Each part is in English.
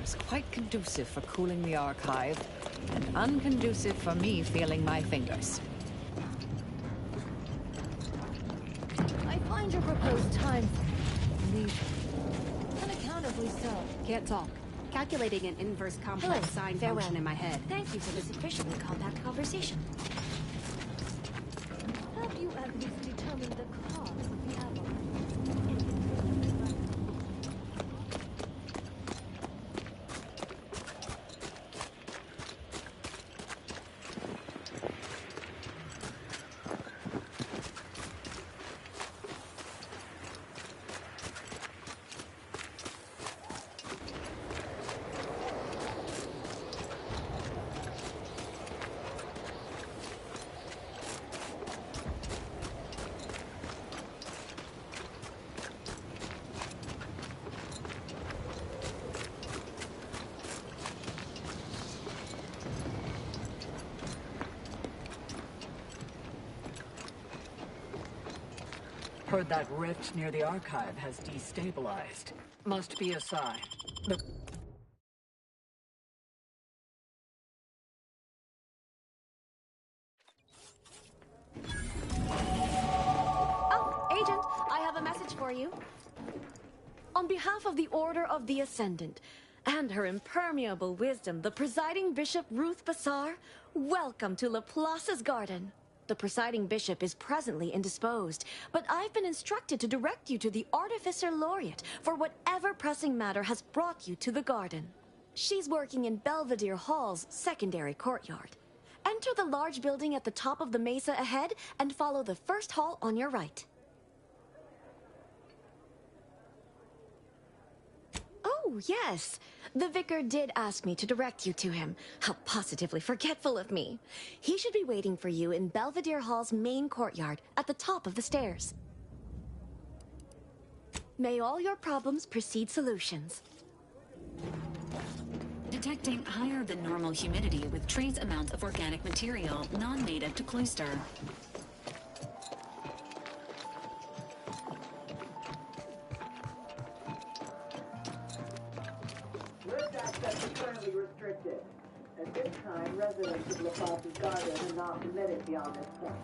seems quite conducive for cooling the archive, and unconducive for me feeling my fingers. I find your proposed time unaccountably so. Can't talk. Calculating an inverse complex sine function in my head. Thank you for this efficiently compact conversation. Have you at least determined the cause of the avalanche? Heard that rift near the archive has destabilized. Must be a sign. Oh, Agent, I have a message for you. On behalf of the Order of the Ascendant and her impermeable wisdom, the presiding Bishop Ruth Bassar, welcome to Laplace's garden. The presiding bishop is presently indisposed, but I've been instructed to direct you to the Artificer Laureate for whatever pressing matter has brought you to the garden. She's working in Belvedere Hall's secondary courtyard. Enter the large building at the top of the mesa ahead and follow the first hall on your right. Oh, yes. The vicar did ask me to direct you to him. How positively forgetful of me. He should be waiting for you in Belvedere Hall's main courtyard at the top of the stairs. May all your problems precede solutions. Detecting higher than normal humidity with trace amounts of organic material non-native to Cloister. Access is currently restricted. At this time, residents of Laplace's garden are not permitted beyond this point.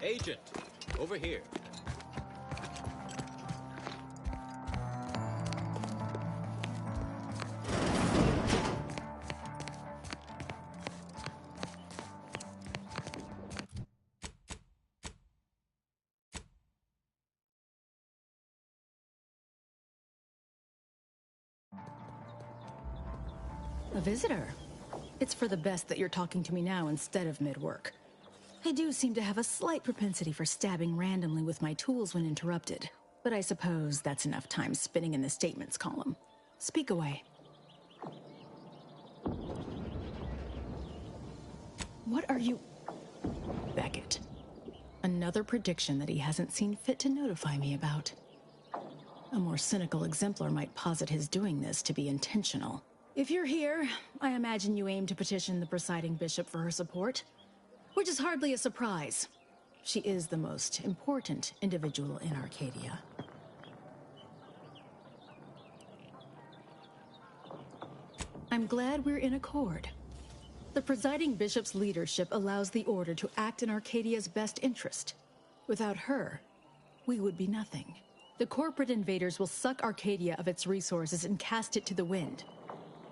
Agent, over here. A visitor. It's for the best that you're talking to me now instead of mid-work. I do seem to have a slight propensity for stabbing randomly with my tools when interrupted, but I suppose that's enough time spinning in the statements column. Speak away. What are you... Beckett. Another prediction that he hasn't seen fit to notify me about. A more cynical exemplar might posit his doing this to be intentional. If you're here, I imagine you aim to petition the presiding bishop for her support, which is hardly a surprise. She is the most important individual in Arcadia. I'm glad we're in accord. The presiding bishop's leadership allows the order to act in Arcadia's best interest. Without her, we would be nothing. The corporate invaders will suck Arcadia of its resources and cast it to the wind.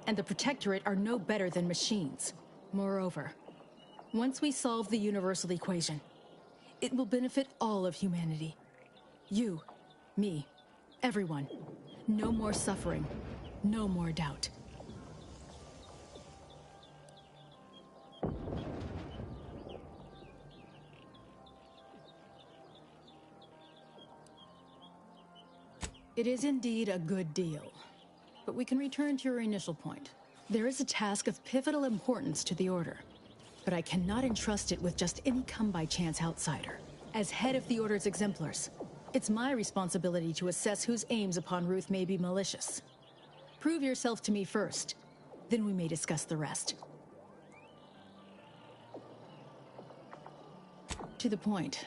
And the Protectorate are no better than machines. Moreover, once we solve the universal equation, it will benefit all of humanity. You, me, everyone. No more suffering, no more doubt. It is indeed a good deal. But we can return to your initial point. There is a task of pivotal importance to the Order, but I cannot entrust it with just any come-by-chance outsider. As head of the Order's exemplars, it's my responsibility to assess whose aims upon Ruth may be malicious. Prove yourself to me first, then we may discuss the rest. To the point.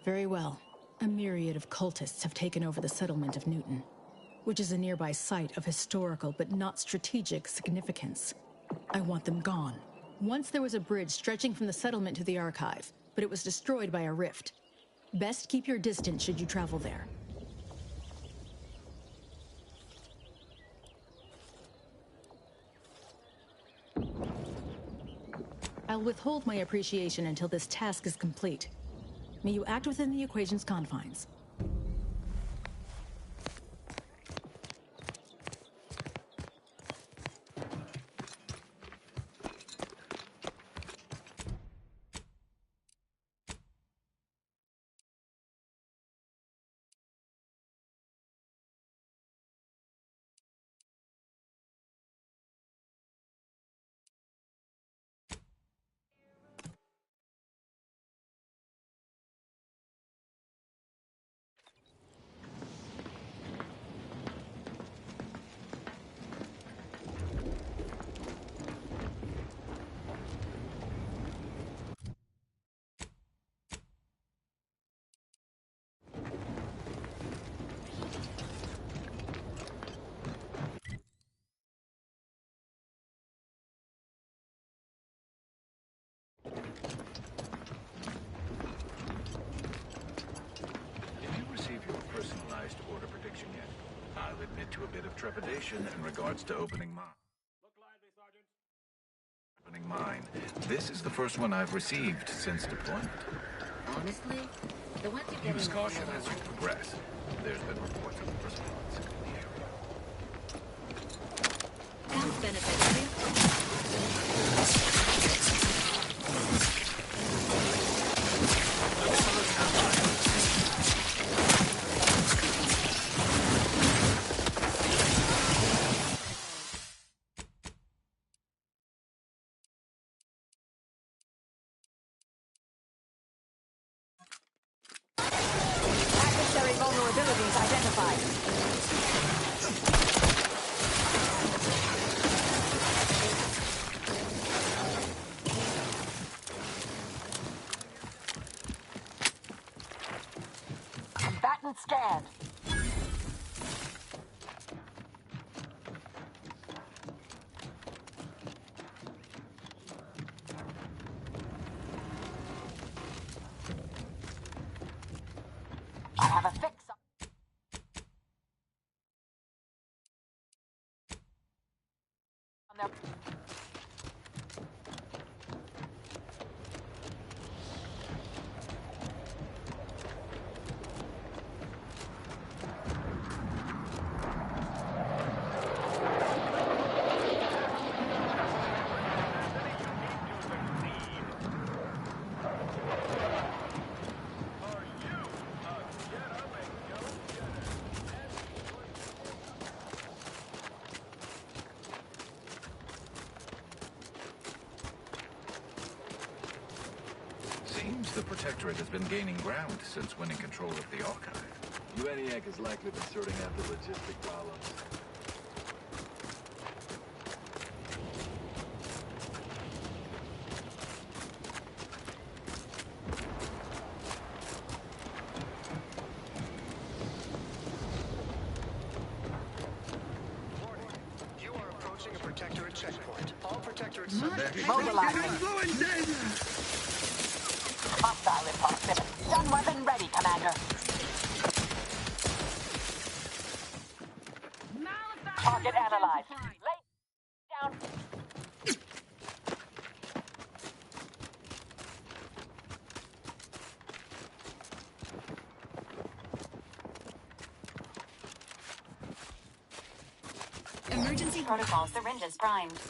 Very well. A myriad of cultists have taken over the settlement of Newton, which is a nearby site of historical but not strategic significance. I want them gone. Once there was a bridge stretching from the settlement to the Archive, but it was destroyed by a rift. Best keep your distance should you travel there. I'll withhold my appreciation until this task is complete. May you act within the equation's confines. To a bit of trepidation in regards to opening mine. Opening mine. This is the first one I've received since deployment. Honestly, the ones you get Use in caution as you progress. There's been reports of response in the area. Health benefits. Vulnerabilities identified. Combatant scanned. I have a fix. Seems the Protectorate has been gaining ground since winning control of the Archive. UNEAC has likely been sorting out the logistic problems. You are approaching a Protectorate checkpoint. All Protectorate Mobilizing. Hostile in proximity. Stun weapon ready, Commander. Target analyzed. Lay down. Emergency protocol syringes primed.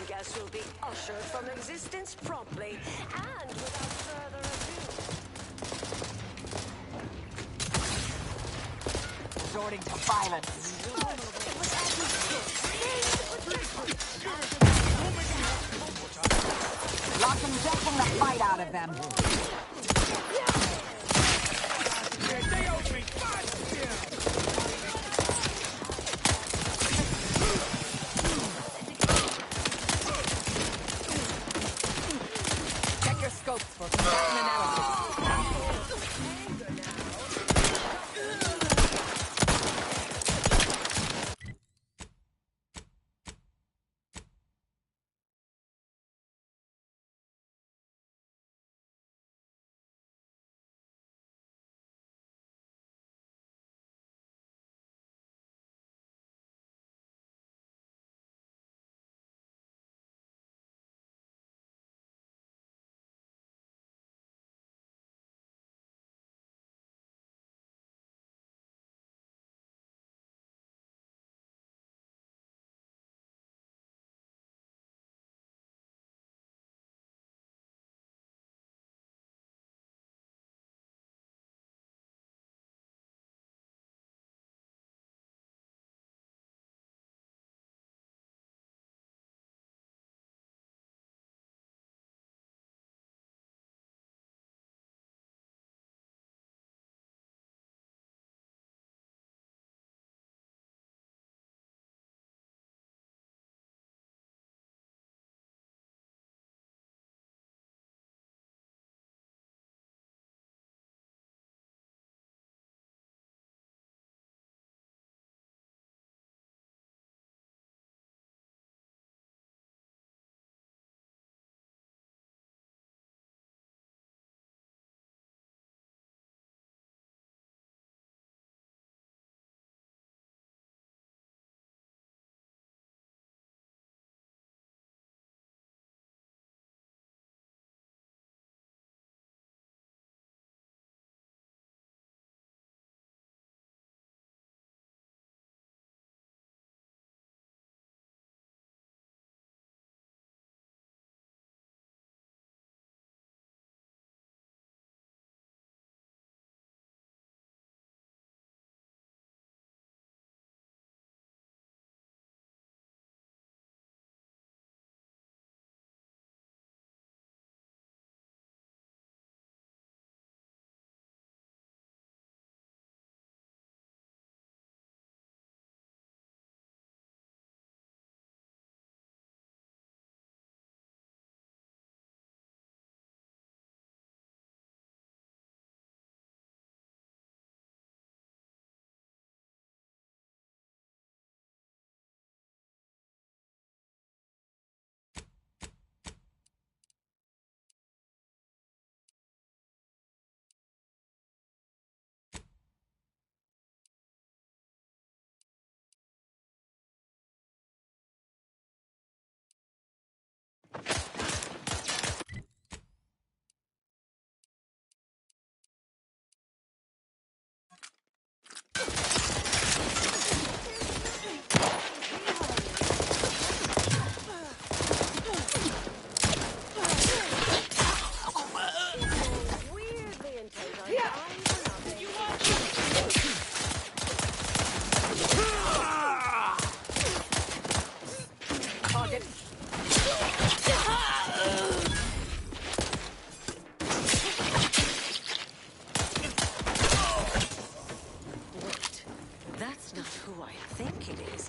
Guests will be ushered from existence promptly and without further ado. Resorting to violence. Lots injecting the fight out of them. Check your scopes for pattern analysis.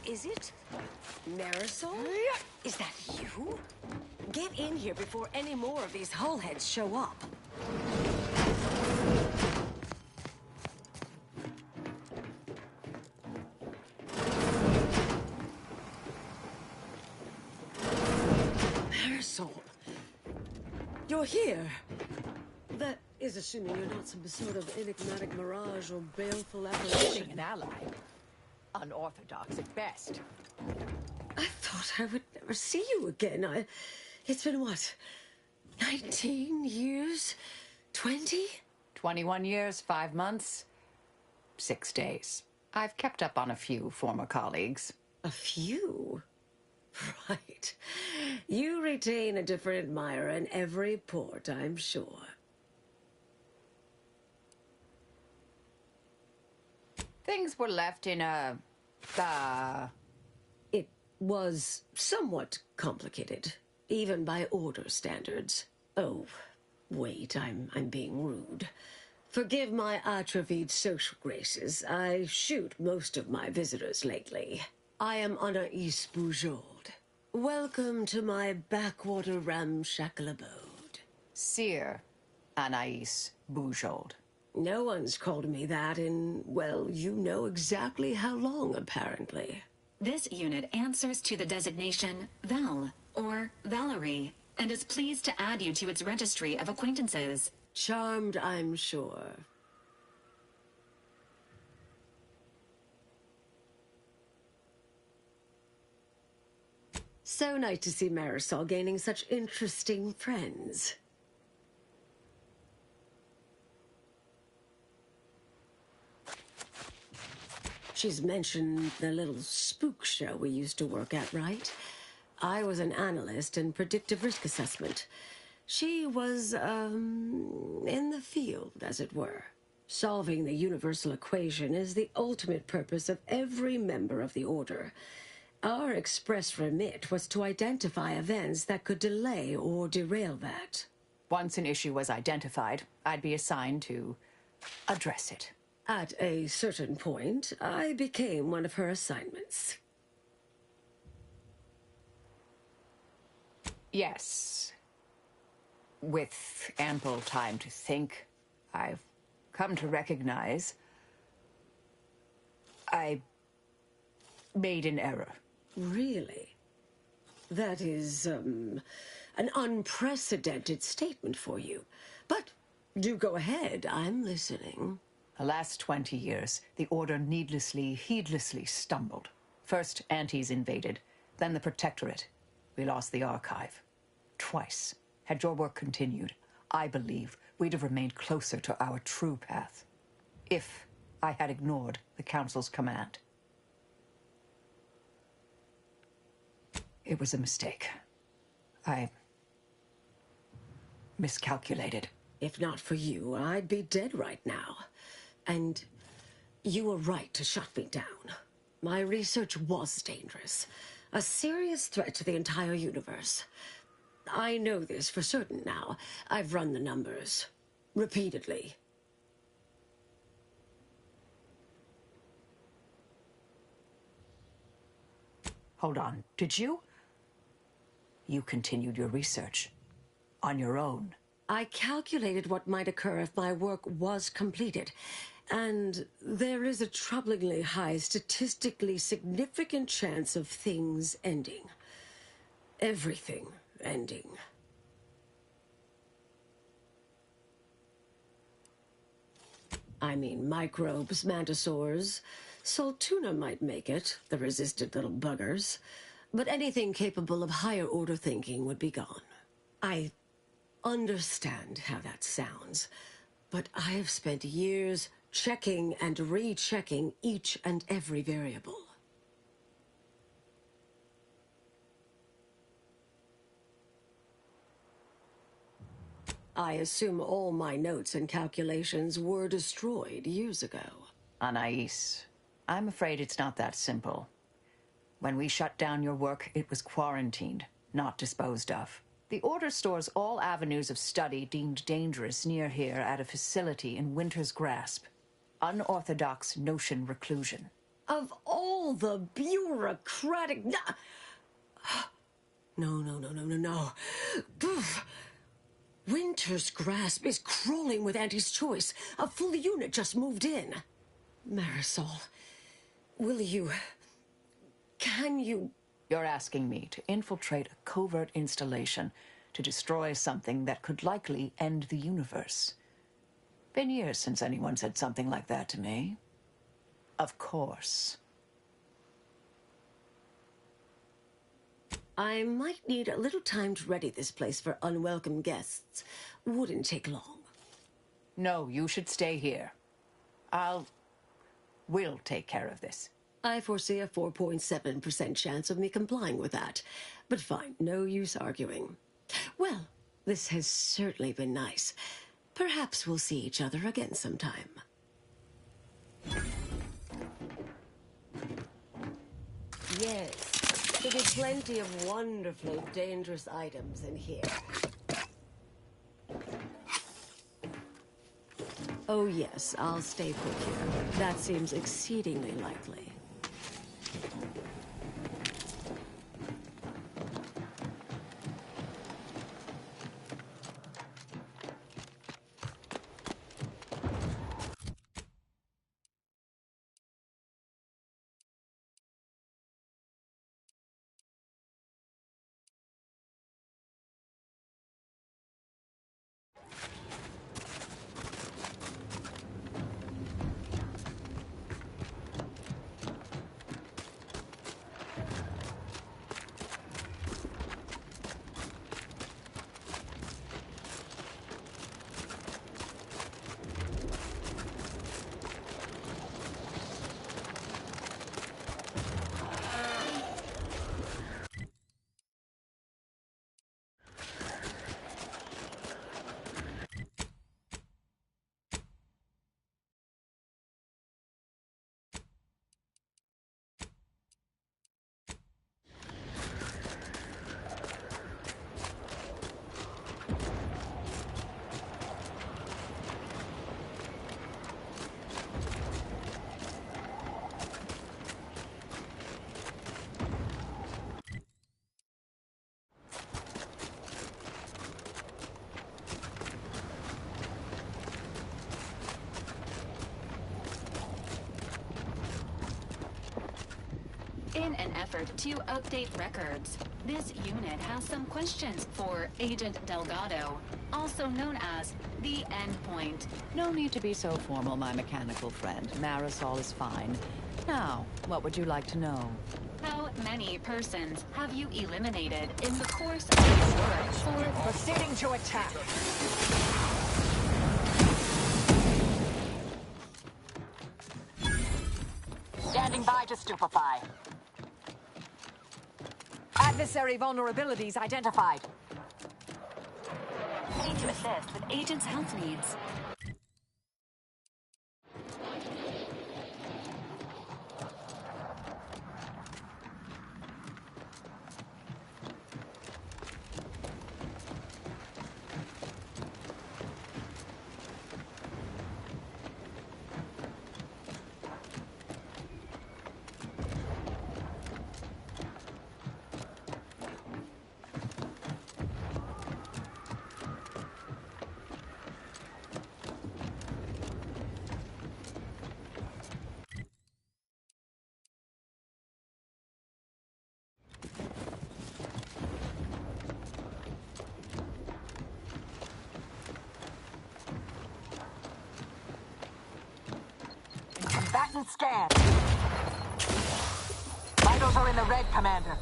Is it? Marisol? Is that you? Get in here before any more of these hullheads show up. Marisol, you're here. That is assuming you're not some sort of enigmatic mirage or baleful apparition. An ally. Unorthodox at best. I thought I would never see you again. It's been what? 19 years? 20? 21 years, 5 months, 6 days. I've kept up on a few former colleagues. A few? Right. You retain a different admirer in every port, I'm sure. Things were left in a... was somewhat complicated, even by Order standards. Oh, wait, I'm being rude. Forgive my atrophied social graces. I shoot most of my visitors lately. I am Anais Bujold. Welcome to my backwater ramshackle abode. Seer Anais Bujold. No one's called me that in, well, you know exactly how long, apparently. This unit answers to the designation Val, or Valerie, and is pleased to add you to its registry of acquaintances. Charmed, I'm sure. So nice to see Marisol gaining such interesting friends. She's mentioned the little spook show we used to work at, right? I was an analyst in predictive risk assessment. She was, in the field, as it were. Solving the universal equation is the ultimate purpose of every member of the Order. Our express remit was to identify events that could delay or derail that. Once an issue was identified, I'd be assigned to address it. At a certain point, I became one of her assignments. Yes. With ample time to think, I've come to recognize I made an error. Really? That is, an unprecedented statement for you. But do go ahead, I'm listening. The last 20 years, the Order needlessly, heedlessly stumbled. First, Antes invaded, then the Protectorate. We lost the Archive. Twice. Had your work continued, I believe we'd have remained closer to our true path. If I had ignored the Council's command. It was a mistake. I miscalculated. If not for you, I'd be dead right now. And you were right to shut me down. My research was dangerous. A serious threat to the entire universe. I know this for certain now. I've run the numbers. Repeatedly. Hold on. Did you? You continued your research. On your own. I calculated what might occur if my work was completed. And there is a troublingly high, statistically significant chance of things ending. Everything ending. I mean, microbes, mantisaurs. Saltuna might make it, the resistant little buggers. But anything capable of higher order thinking would be gone. I understand how that sounds, but I have spent years checking and rechecking each and every variable. I assume all my notes and calculations were destroyed years ago. Anais, I'm afraid it's not that simple. When we shut down your work, it was quarantined, not disposed of. The Order stores all avenues of study deemed dangerous near here at a facility in Winter's Grasp. Unorthodox notion reclusion. Of all the bureaucratic... No. Poof. Winter's Grasp is crawling with Anti's choice. A full unit just moved in. Marisol, will you... Can you... You're asking me to infiltrate a covert installation to destroy something that could likely end the universe. Been years since anyone said something like that to me. Of course. I might need a little time to ready this place for unwelcome guests. Wouldn't take long. No, you should stay here. We'll take care of this. I foresee a 4.7% chance of me complying with that. But fine, no use arguing. Well, this has certainly been nice. Perhaps we'll see each other again sometime. Yes. There'll be plenty of wonderfully dangerous items in here. Oh yes, I'll stay put here. That seems exceedingly likely. In an effort to update records, this unit has some questions for Agent Delgado, also known as the Endpoint. No need to be so formal, my mechanical friend. Marisol is fine. Now, what would you like to know? How many persons have you eliminated in the course of your work for Proceeding to attack. Standing by to stupefy. Adversary vulnerabilities identified. Ready to assist with agent's health needs. Combatant scan. Vitals are in the red, Commander.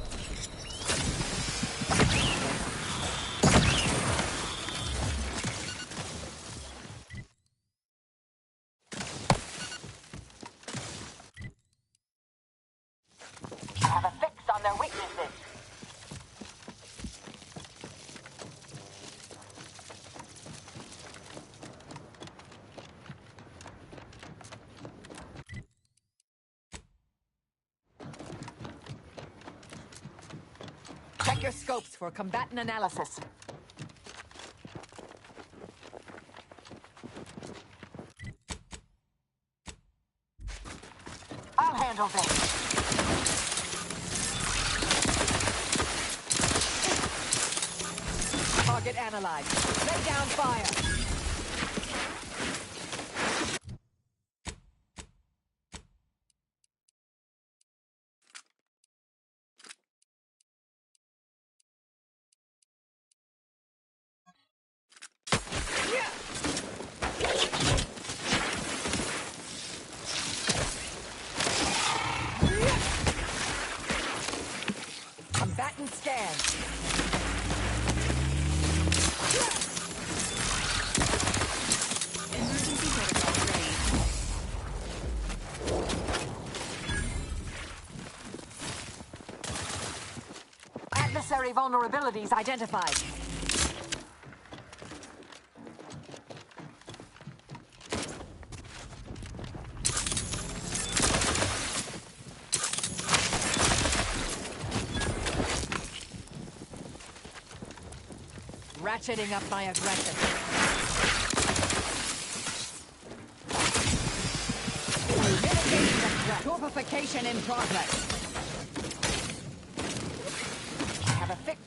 I have a fix on their weaknesses. Check your scopes for combatant analysis. I'll handle this. Target analyzed. Lay down fire. Combatant scan. Emergency protocol ready. Adversary vulnerabilities identified. ratcheting up my aggression. Mitigating the threat. Torpification in progress. I have a fix.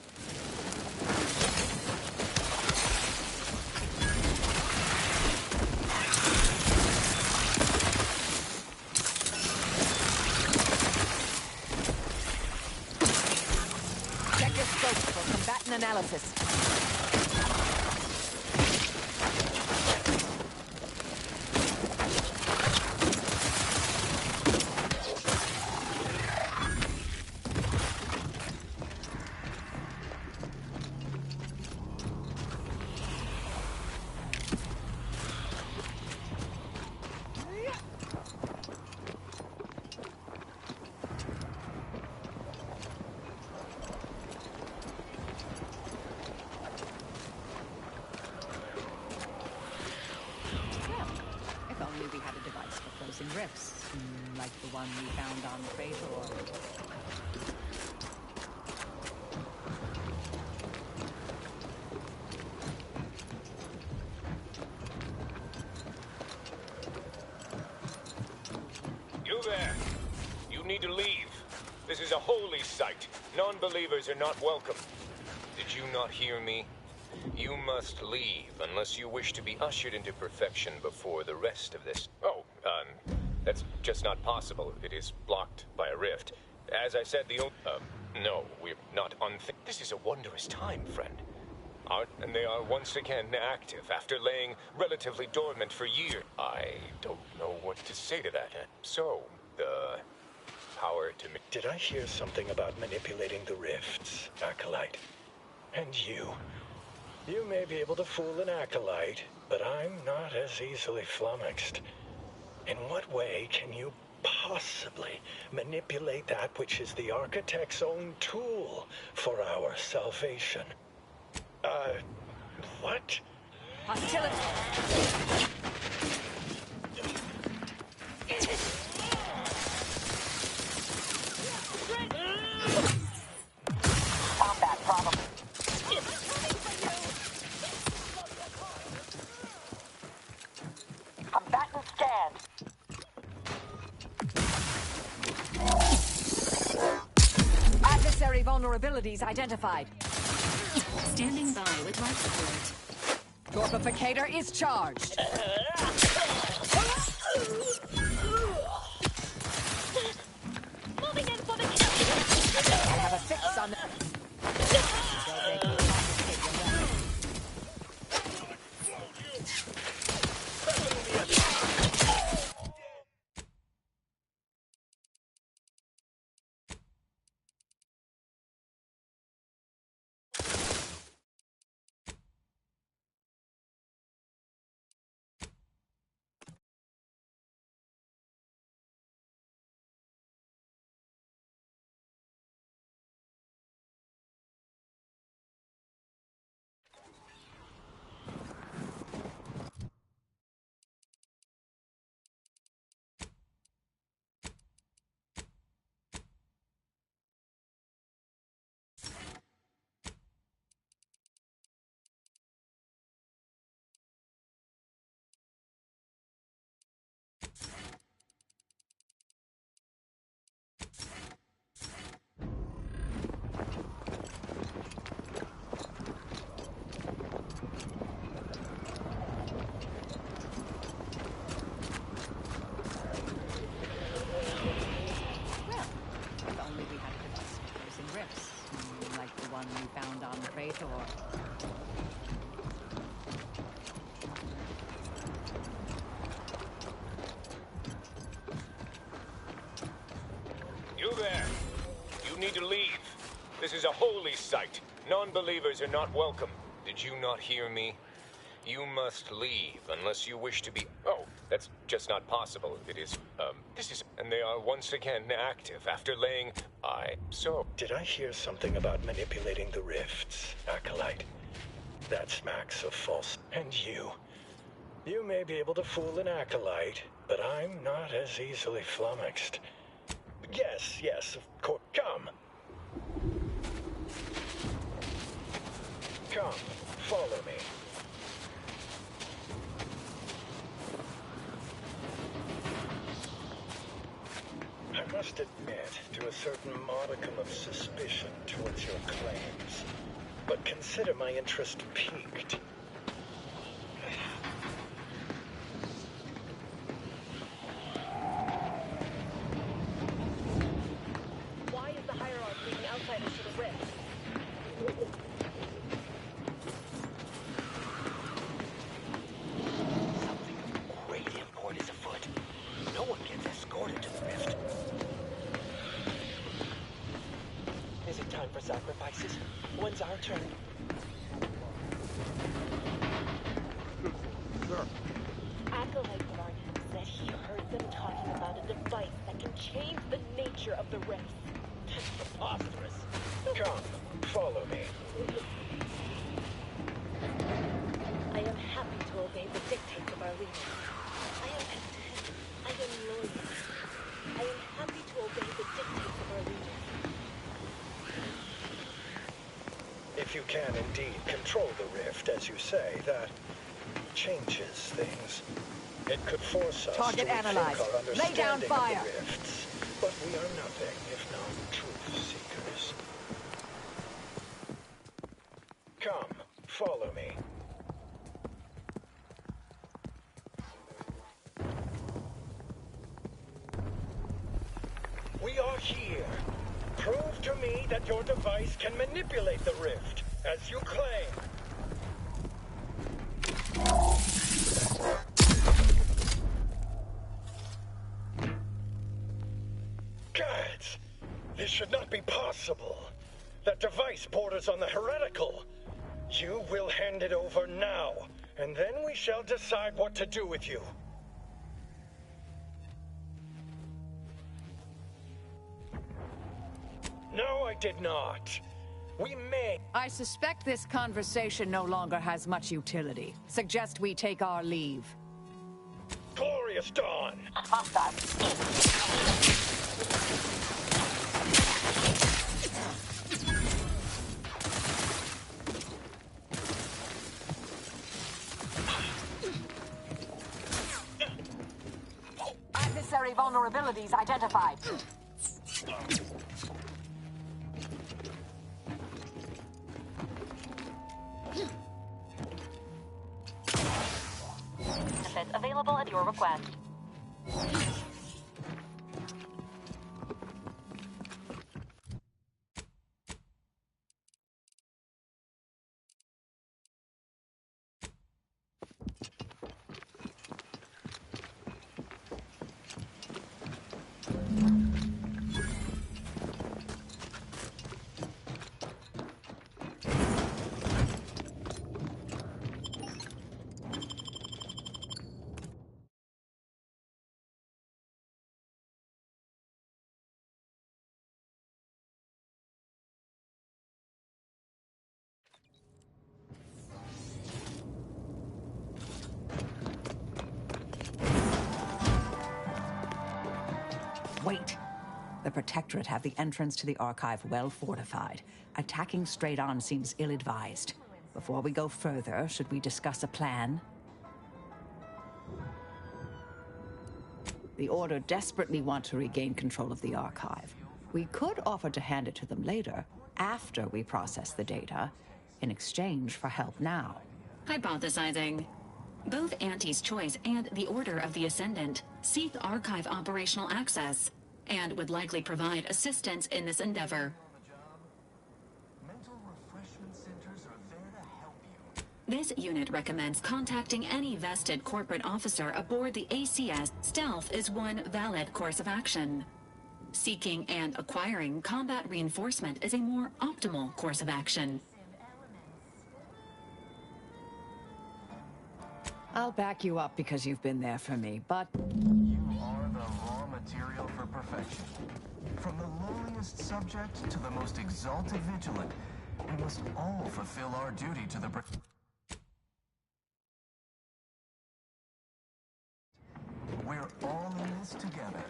Check your scope for combatant analysis. We had a device for closing rifts, like the one we found on Praetor. You there! You need to leave. This is a holy site. Non-believers are not welcome. Did you not hear me? You must leave unless you wish to be ushered into perfection before the rest of this. Oh, that's just not possible. It is blocked by a rift. As I said, no, we're not This is a wondrous time, friend. And they are once again active after laying relatively dormant for years. I don't know what to say to that. So, the power to... Did I hear something about manipulating the rifts, Acolyte? And you? You may be able to fool an Acolyte, but I'm not as easily flummoxed. In what way can you possibly manipulate that which is the Architect's own tool for our salvation? What? Hostility! Combat problem. Combatant scanned. Adversary vulnerabilities identified. Standing by with life support. Torpificator is charged. Moving in for the kill. I have a fix on... We found on Praetor. You there! You need to leave. This is a holy site. Non-believers are not welcome. Did you not hear me? You must leave unless you wish to be... Oh, that's just not possible. It is, And they are once again active after laying... Did I hear something about manipulating the rifts, Acolyte? That smacks of false... And you? You may be able to fool an Acolyte, but I'm not as easily flummoxed. Yes, of course. Come. Come, follow me. I must admit to a certain modicum of suspicion towards your claims, but consider my interest piqued. Why is the hierarchy leading outsiders to the rift? Something of great import is afoot. No one gets escorted to the rift. Is it time for sacrifices? When's our turn? Acolyte Guardian said he heard them talking about a device that can change the nature of the rifts. That's preposterous. Come, follow me. I am happy to obey the dictates of our leaders. I am content. I am loyal. I am happy to obey the dictates of our leaders. If you can indeed control the rift, as you say, that changes things. It could force us Target to analyzed. rethink our Lay down understanding fire. of the rifts. But we are nothing if not truth seekers. Come, follow me. We are here. Prove to me that your device can manipulate the rift, as you claim. Gods! This should not be possible. That device borders on the heretical. You will hand it over now, and then we shall decide what to do with you. No, I did not. We may. I suspect this conversation no longer has much utility. Suggest we take our leave. Glorious dawn! Adversary vulnerabilities identified. Benefits available at your request. Wait. The Protectorate have the entrance to the Archive well fortified. Attacking straight on seems ill-advised. Before we go further, should we discuss a plan? The Order desperately want to regain control of the Archive. We could offer to hand it to them later, after we process the data, in exchange for help now. Hypothesizing. Both Auntie's Choice and the Order of the Ascendant seek Archive operational access, and would likely provide assistance in this endeavor. Mental refreshment centers are there to help you. This unit recommends contacting any vested corporate officer aboard the ACS. Stealth is one valid course of action. Seeking and acquiring combat reinforcement is a more optimal course of action. I'll back you up because you've been there for me, but... You are the raw material for perfection. From the lowliest subject to the most exalted vigilant, we must all fulfill our duty to the... We're all in this together.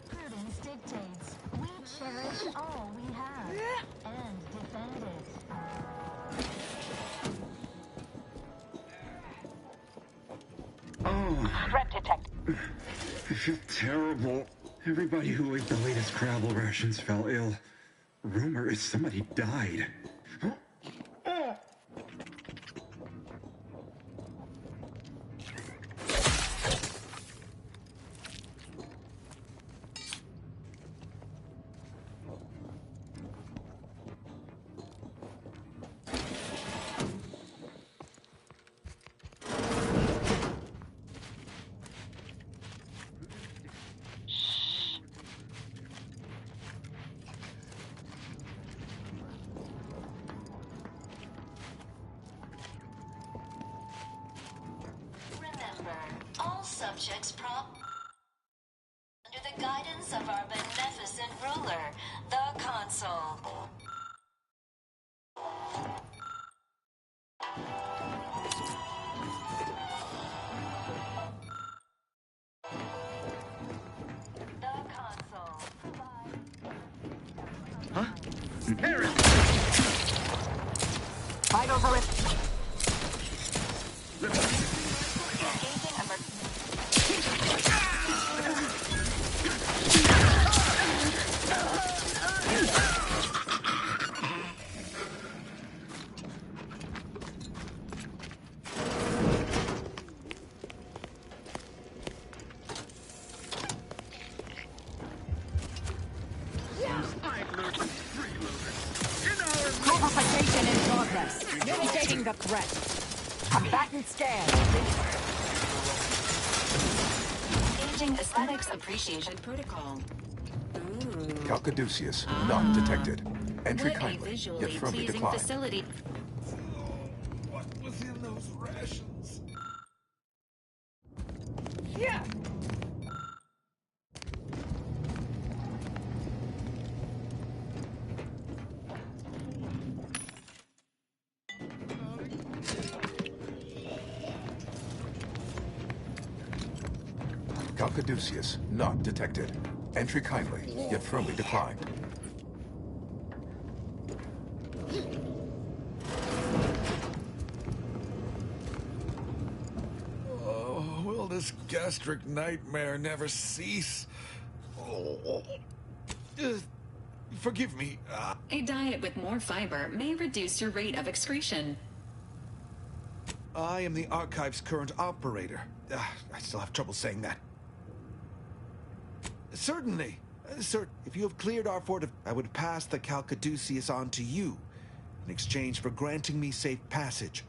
Prudence dictates. We cherish all we have and defend it. Oh. Threat detected. I feel terrible. Everybody who ate the latest Crabble rations fell ill. Rumor is somebody died. All subjects under the guidance of our beneficent ruler, the Consul. Huh? Harris! Fight over it. Fortification in progress. Mitigating the threat. Combatant scan. Engaging Aesthetics Appreciation Protocol. Calcaduceus, not detected. Entry What a kindly, visually yet firmly pleasing declined. facility. What was in those rations? Yeah. Calcaduceus, not detected. Entry kindly, yet firmly declined. Oh, will this gastric nightmare never cease? Oh. Forgive me. A diet with more fiber may reduce your rate of excretion. I am the Archive's current operator. I still have trouble saying that. Certainly. Sir, if you have cleared our fort, I would pass the Calcaduceus on to you in exchange for granting me safe passage.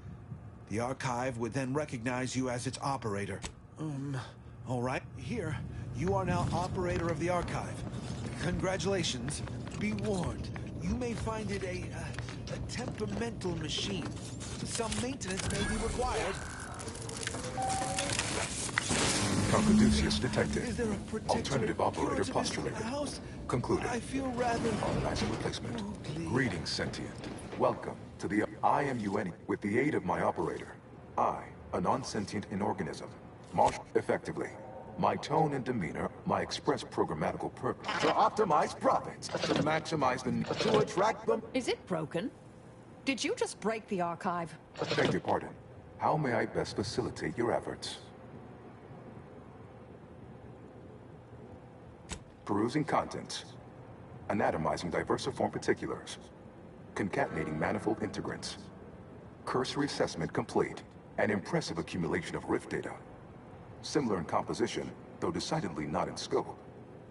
The Archive would then recognize you as its operator. All right. Here, you are now operator of the Archive. Congratulations. Be warned, you may find it a temperamental machine. Some maintenance may be required. Calcaduceus detected. Is there a protectorate Alternative operator postulated. House? Concluded. I feel rather... Organizing replacement. Greetings, sentient. Welcome to the IMUN. With the aid of my operator, I, a non-sentient inorganism, march effectively. My tone and demeanor, my express programmatical purpose to optimize profits, to maximize the need, to attract them. Is it broken? Did you just break the Archive? Beg your pardon. How may I best facilitate your efforts? Perusing contents. Anatomizing diversiform particulars. Concatenating manifold integrants. Cursory assessment complete. An impressive accumulation of rift data. Similar in composition, though decidedly not in scope,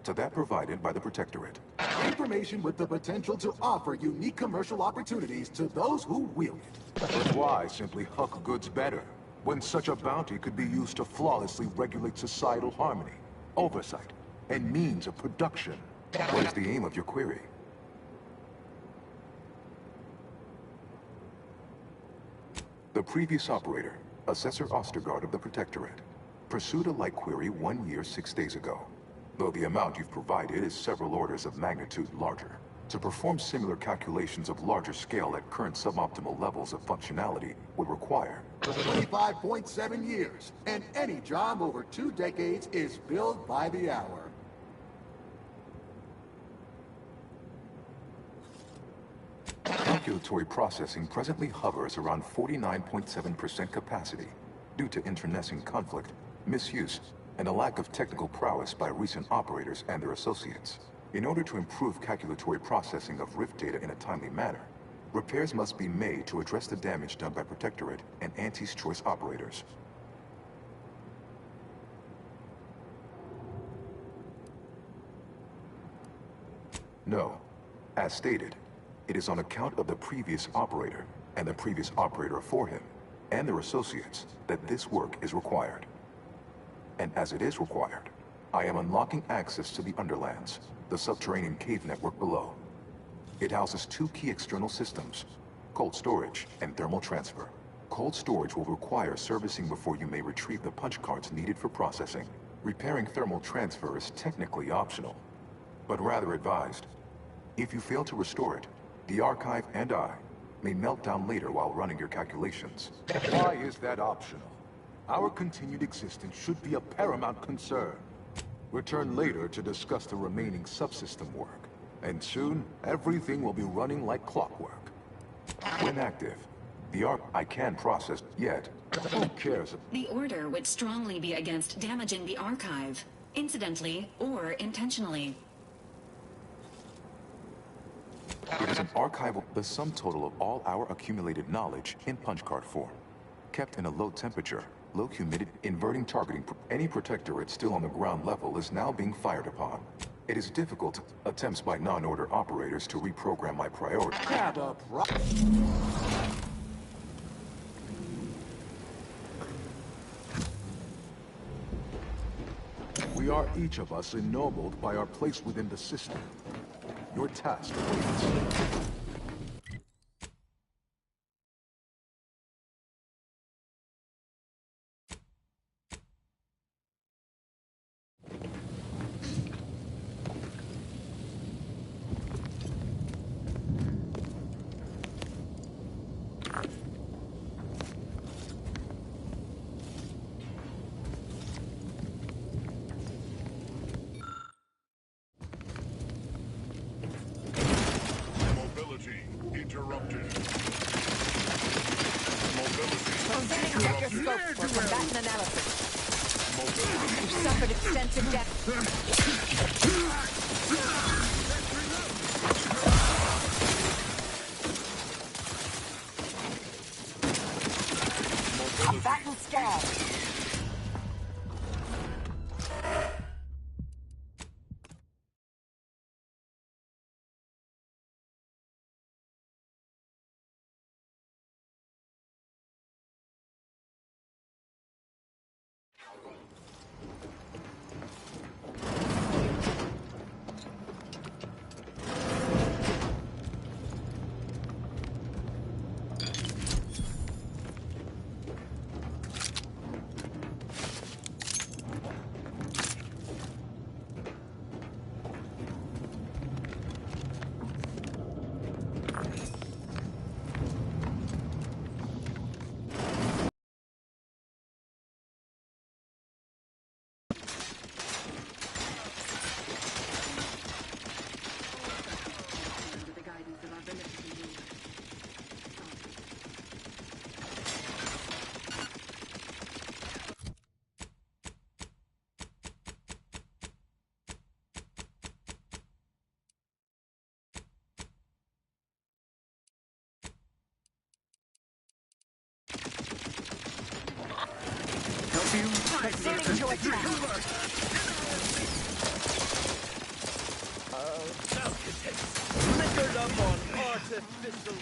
to that provided by the Protectorate. Information with the potential to offer unique commercial opportunities to those who wield it. But why simply huck goods better, when such a bounty could be used to flawlessly regulate societal harmony, oversight, and means of production? What is the aim of your query? The previous operator, Assessor Ostergaard of the Protectorate, pursued a like query 1 year, 6 days ago, though the amount you've provided is several orders of magnitude larger. To perform similar calculations of larger scale at current suboptimal levels of functionality would require 25.7 years, and any job over 2 decades is billed by the hour. calculatory processing presently hovers around 49.7% capacity due to internecine conflict, misuse, and a lack of technical prowess by recent operators and their associates. In order to improve calculatory processing of Rift data in a timely manner, repairs must be made to address the damage done by Protectorate and Auntie's Choice operators. No. As stated, it is on account of the previous operator and the previous operator for him and their associates that this work is required. And as it is required, I am unlocking access to the Underlands, the subterranean cave network below. It houses two key external systems, cold storage and thermal transfer. Cold storage will require servicing before you may retrieve the punch cards needed for processing. Repairing thermal transfer is technically optional, but rather advised. If you fail to restore it, the Archive and I may melt down later while running your calculations. Why is that optional? Our continued existence should be a paramount concern. Return later to discuss the remaining subsystem work. And soon, everything will be running like clockwork. When active, the I can process, yet who cares? The Order would strongly be against damaging the Archive, incidentally or intentionally. It is an archival, the sum total of all our accumulated knowledge in punch card form. Kept in a low temperature, low humidity, inverting targeting. Any Protectorate still on the ground level is now being fired upon. It is difficult attempts by non-order operators to reprogram my priorities. We are each of us ennobled by our place within the system. Your task awaits. Proceeding to attack. Liquored up on artificial...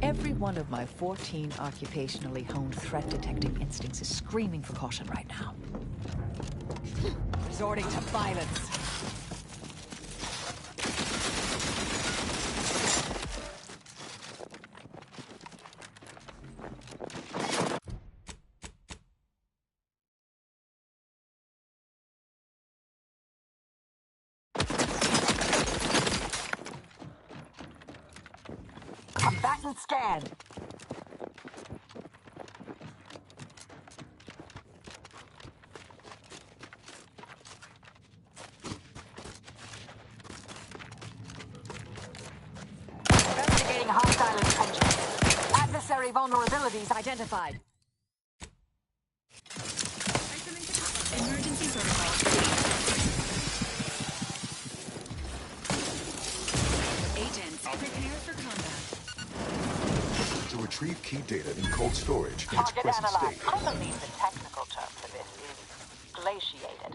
Every one of my 14 occupationally honed threat detecting instincts is screaming for caution right now. Resorting to violence. Combatant scan. Investigating hostile intentions. Adversary vulnerabilities identified. Emergency protocol. Agents, prepare for combat. To retrieve key data in cold storage in its Target present analyzed. state. I believe the technical term for this is glaciated.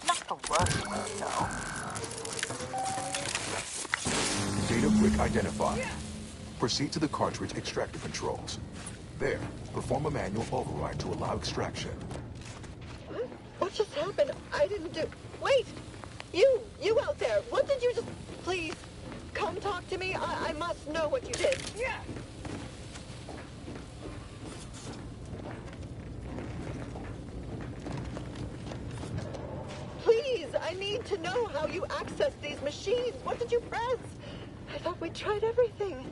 Not the worst word, though. Data brick identified. Proceed to the cartridge extractor controls. There, perform a manual override to allow extraction. What just happened? I didn't do... Wait! You out there! What did you just... Please, come talk to me. I must know what you did. Yeah. Please, I need to know how you access these machines. What did you press? I thought we tried everything.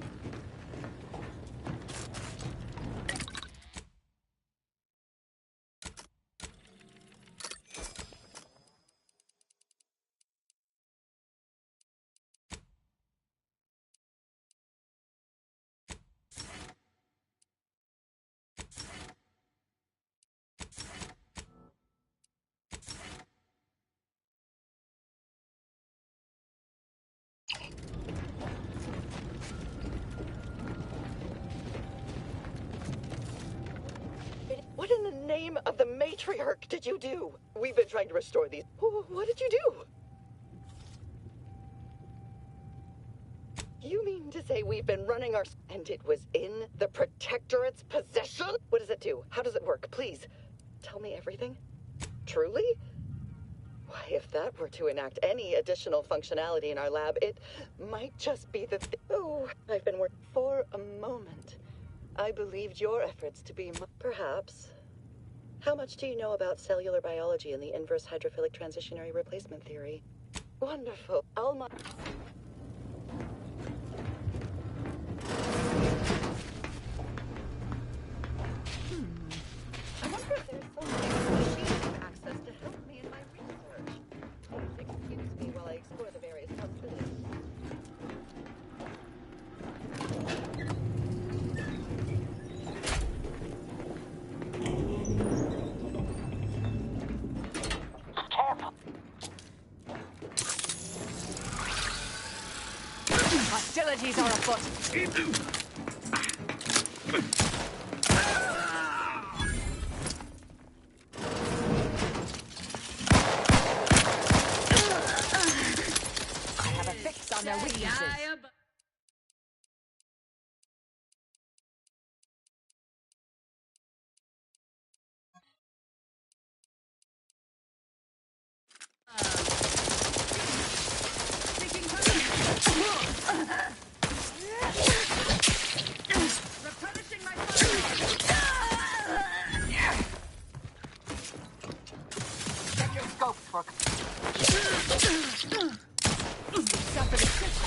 What in the name of the matriarch did you do? We've been trying to restore these. What did you do? You mean to say we've been running our... And it was in the Protectorate's possession? What does it do? How does it work? Please, tell me everything. Truly? Why, if that were to enact any additional functionality in our lab, it might just be the... Oh, I've been working for a moment. I believed your efforts to be... Perhaps. How much do you know about cellular biology and the inverse hydrophilic transitionary replacement theory? Wonderful. Alma... I wonder if there's some machine access to help me in my research. Please excuse me while I explore the various possibilities. Careful. Hostilities are afoot. I have a fix on their weaknesses. Replenishing my Check your scopes for... Suffered assist.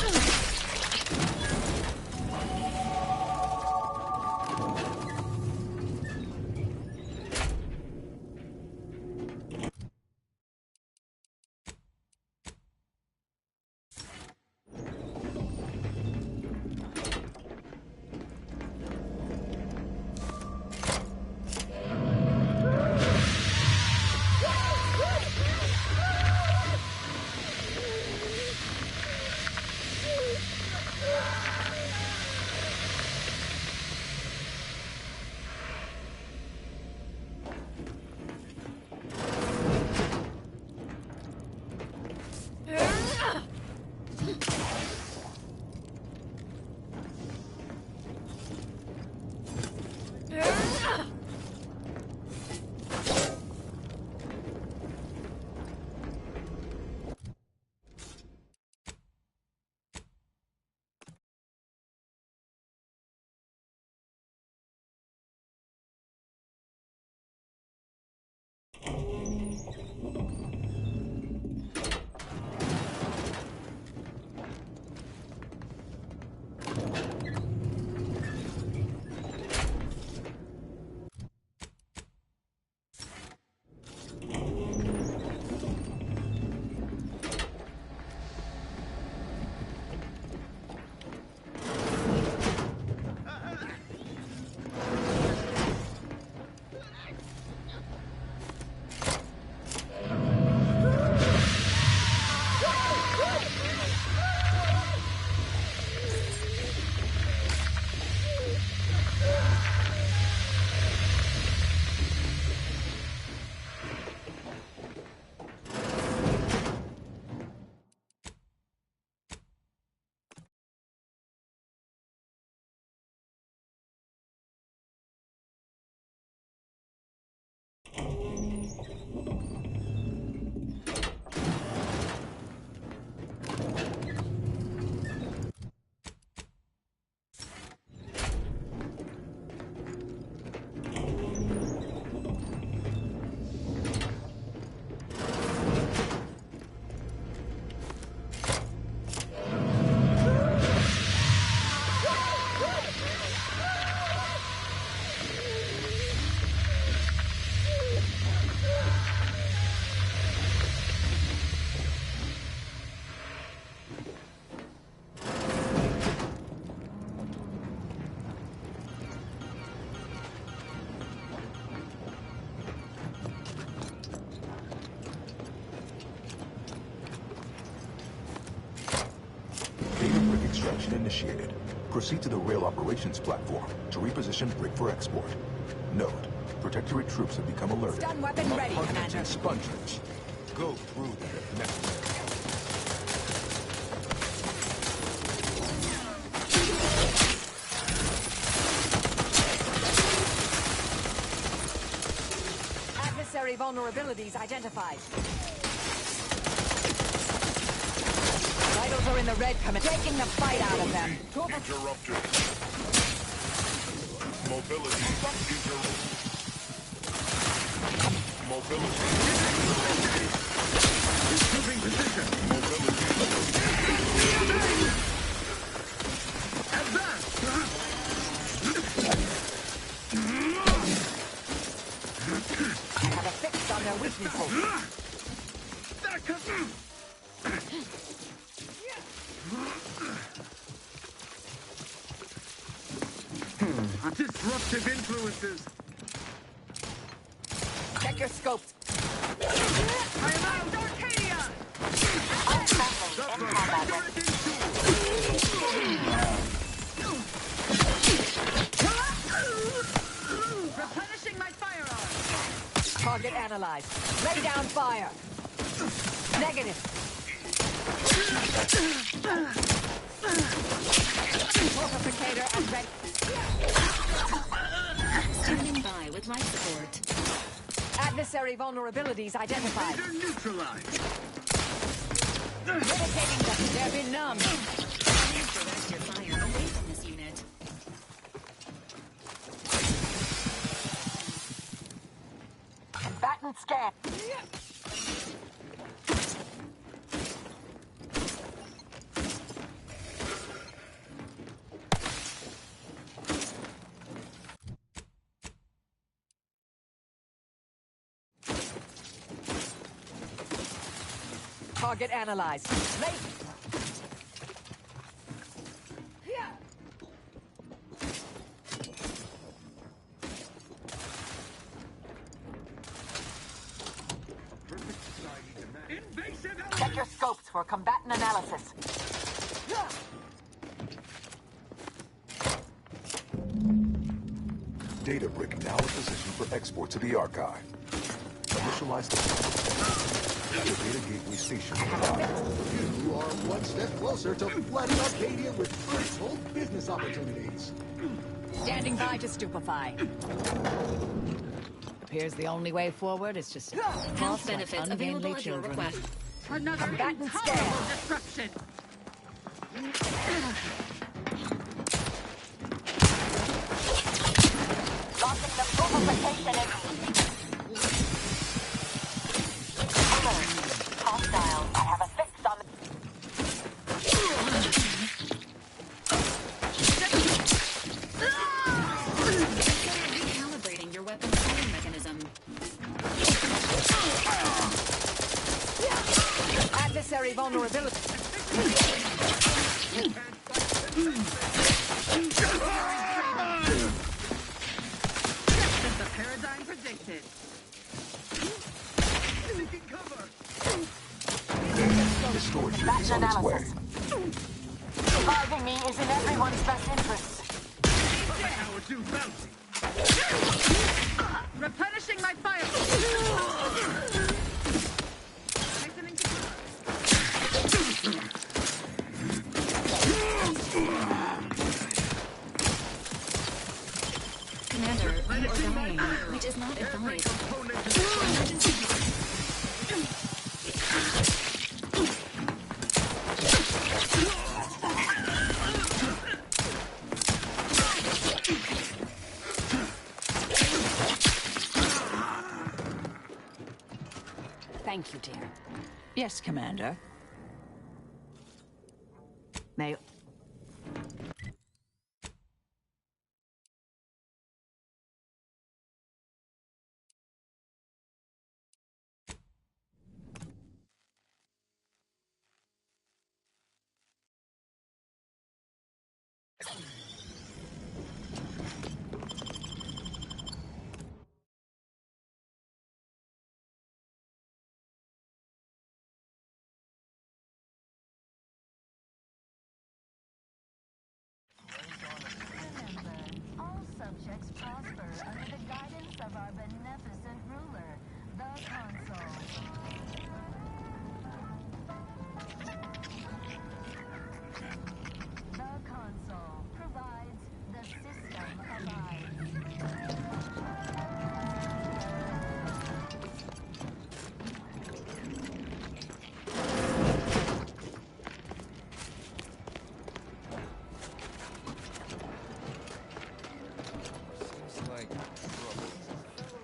Initiated. Proceed to the rail operations platform to reposition Brick for export. Note, Protectorate troops have become alerted. Stun weapon of ready, hundreds Commander. of expungers. Go through them if necessary. Adversary vulnerabilities identified. Vitals are in the red, taking the fight out of them. Interrupted. Mobility interrupted. Mobility interrupted. Improving position. Mobility Advance! I have a fix on their weaknesses. Disruptive influences. Check your scopes. I am out, Arcadia! Replenishing my firearms. Target analyzed. Lay down fire. Negative. Multiplicator and ready. Standing by with life support. Adversary vulnerabilities identified. Laser neutralized. Mitigating them. They're benumbed. Direct your fire away from this unit. Combatant scan. Target analyzed. Late. Check your scopes for combatant analysis. Data Brick now in position for export to the archive. Initialize the data gateway station arrived. You are one step closer to flooding Arcadia with fruitful business opportunities. Standing by to stupefy. Appears the only way forward is to Health benefits available at your request. Another intolerable disruption. Locking the purification and... Alert. Hostile. I have a fix on the... Recalibrating your weapon firing mechanism. Adversary vulnerability. The paradigm predicted. Seeking cover. The storage unit is on its way. Surviving me is in everyone's best interest. Power to bounty. Replenishing my fire. Commander, you are dying, which is not advised. Emergency. Thank you, dear. Yes, Commander. May... All subjects prosper under the guidance of our beneficent ruler, the Consul. The Consul provides, the system abides. Seems like trouble.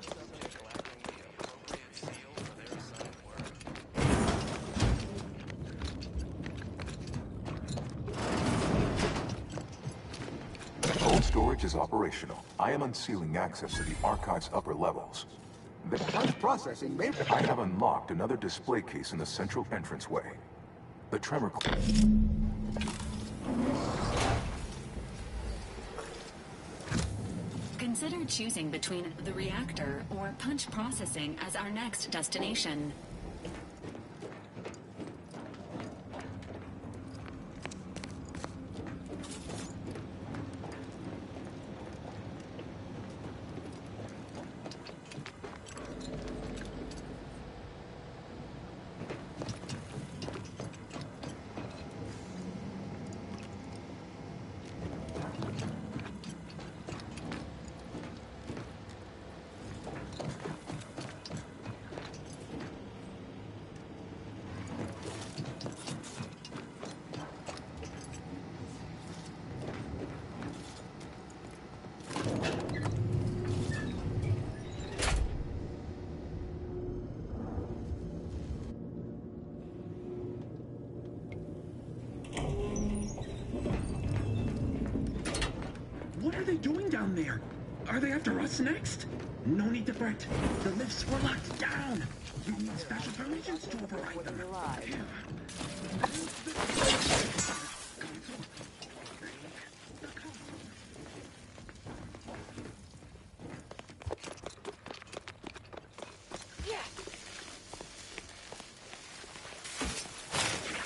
Subject lacking the appropriate seal for their assigned work. Cold storage is operational. I am unsealing access to the archive's upper levels. The punch processing may... I have unlocked another display case in the central entranceway. The tremor... Consider choosing between the reactor or punch processing as our next destination. What are they doing down there? Are they after us next? No need to fret. The lifts were locked down. You need special permissions to override them.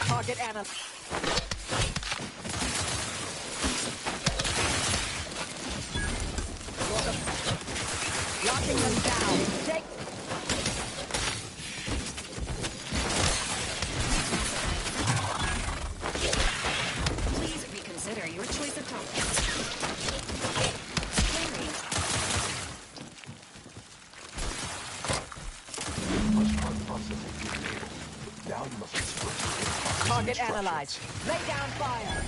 Target Anna. Locking them down. Take... Please reconsider your choice of topics. Target analyzed. Lay down fire.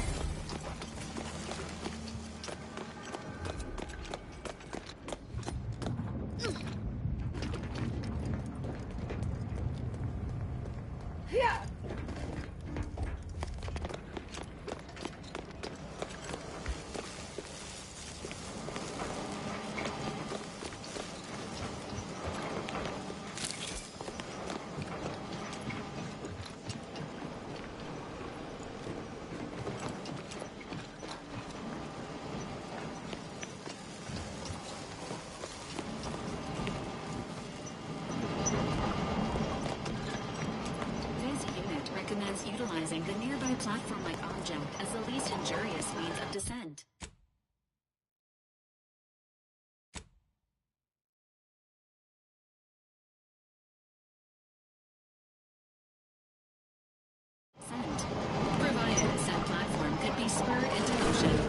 Recommends utilizing the nearby platform-like object as the least injurious means of descent. Provided said platform could be spurred into motion.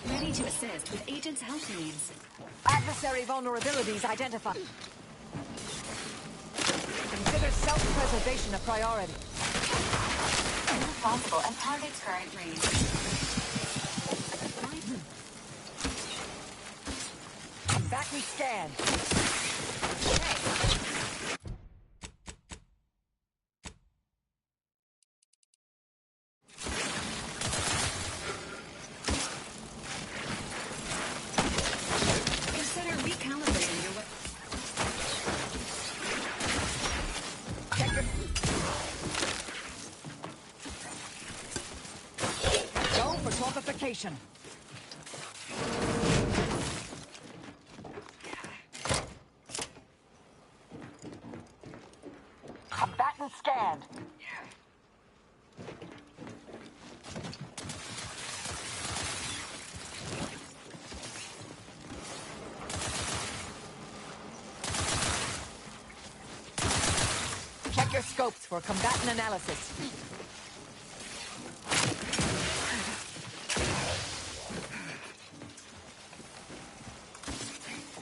Ready to assist with agents' health needs. Adversary vulnerabilities identified. Consider self-preservation a priority. Possible at target's current range. Back and scan. Consider recalibrating your weapon. Go for torpification. Combatant scanned. Check your scopes for combatant analysis.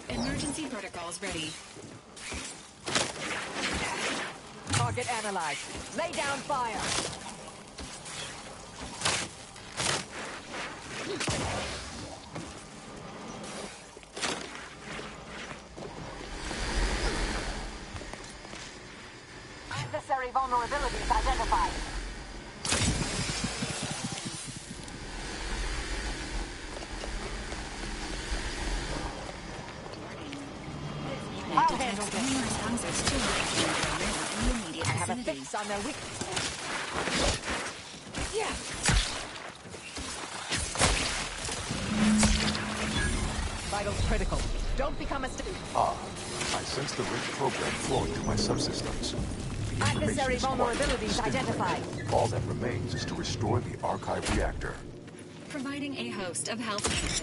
Emergency protocols ready. Target analyzed. Lay down fire. Adversary vulnerabilities identified. I'll handle this. I have a fix on their weakness. Yeah. Vitals critical. Don't become a I sense the rich program flowing through my subsystems. The Adversary information is quite vulnerabilities stimulating. identified. All that remains is to restore the archive reactor. Providing a host of health benefits.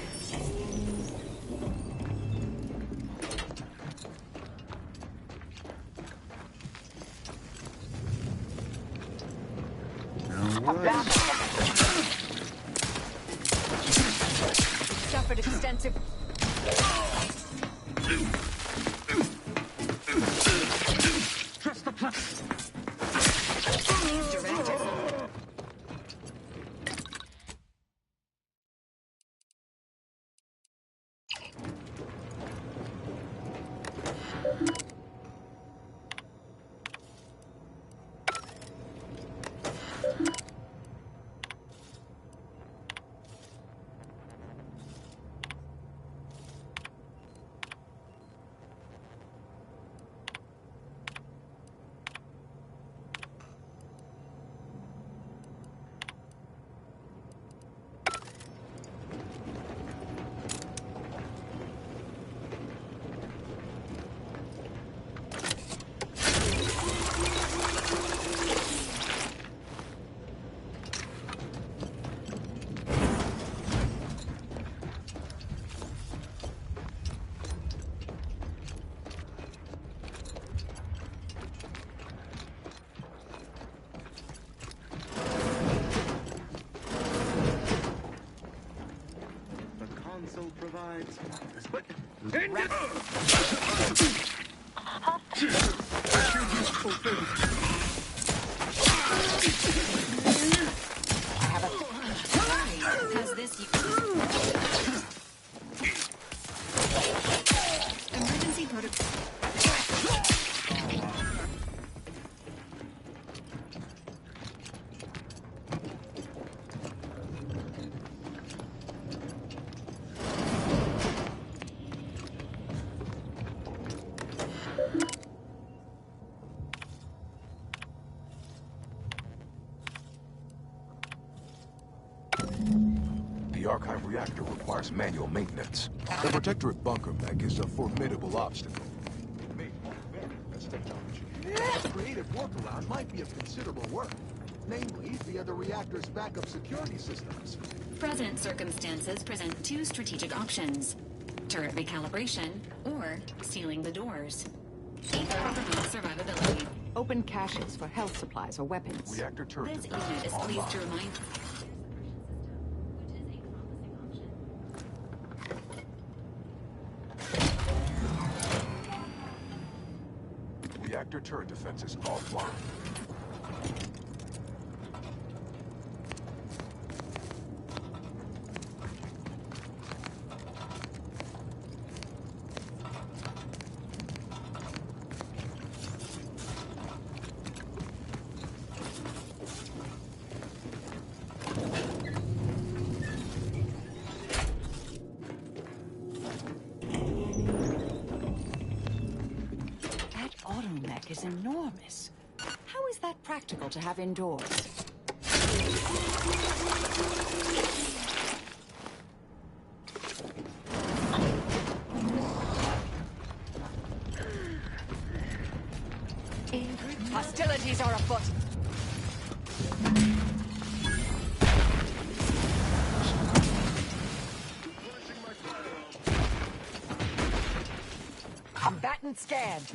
Suffered extensive. Trust the plan. Directive. console provides. But Has this emergency protocol? The Archive reactor requires manual maintenance. The Protectorate bunker mech is a formidable obstacle. Made more very best technology. A creative workaround might be of considerable work. Namely, via the reactor's backup security systems. Present circumstances present two strategic options: turret recalibration or sealing the doors. Either promotes survivability. Open caches for health supplies or weapons. Reactor turret This unit is pleased to remind. Reactor turret defenses offline. Automech is enormous. How is that practical to have indoors? Hostilities are afoot. Combatant scanned.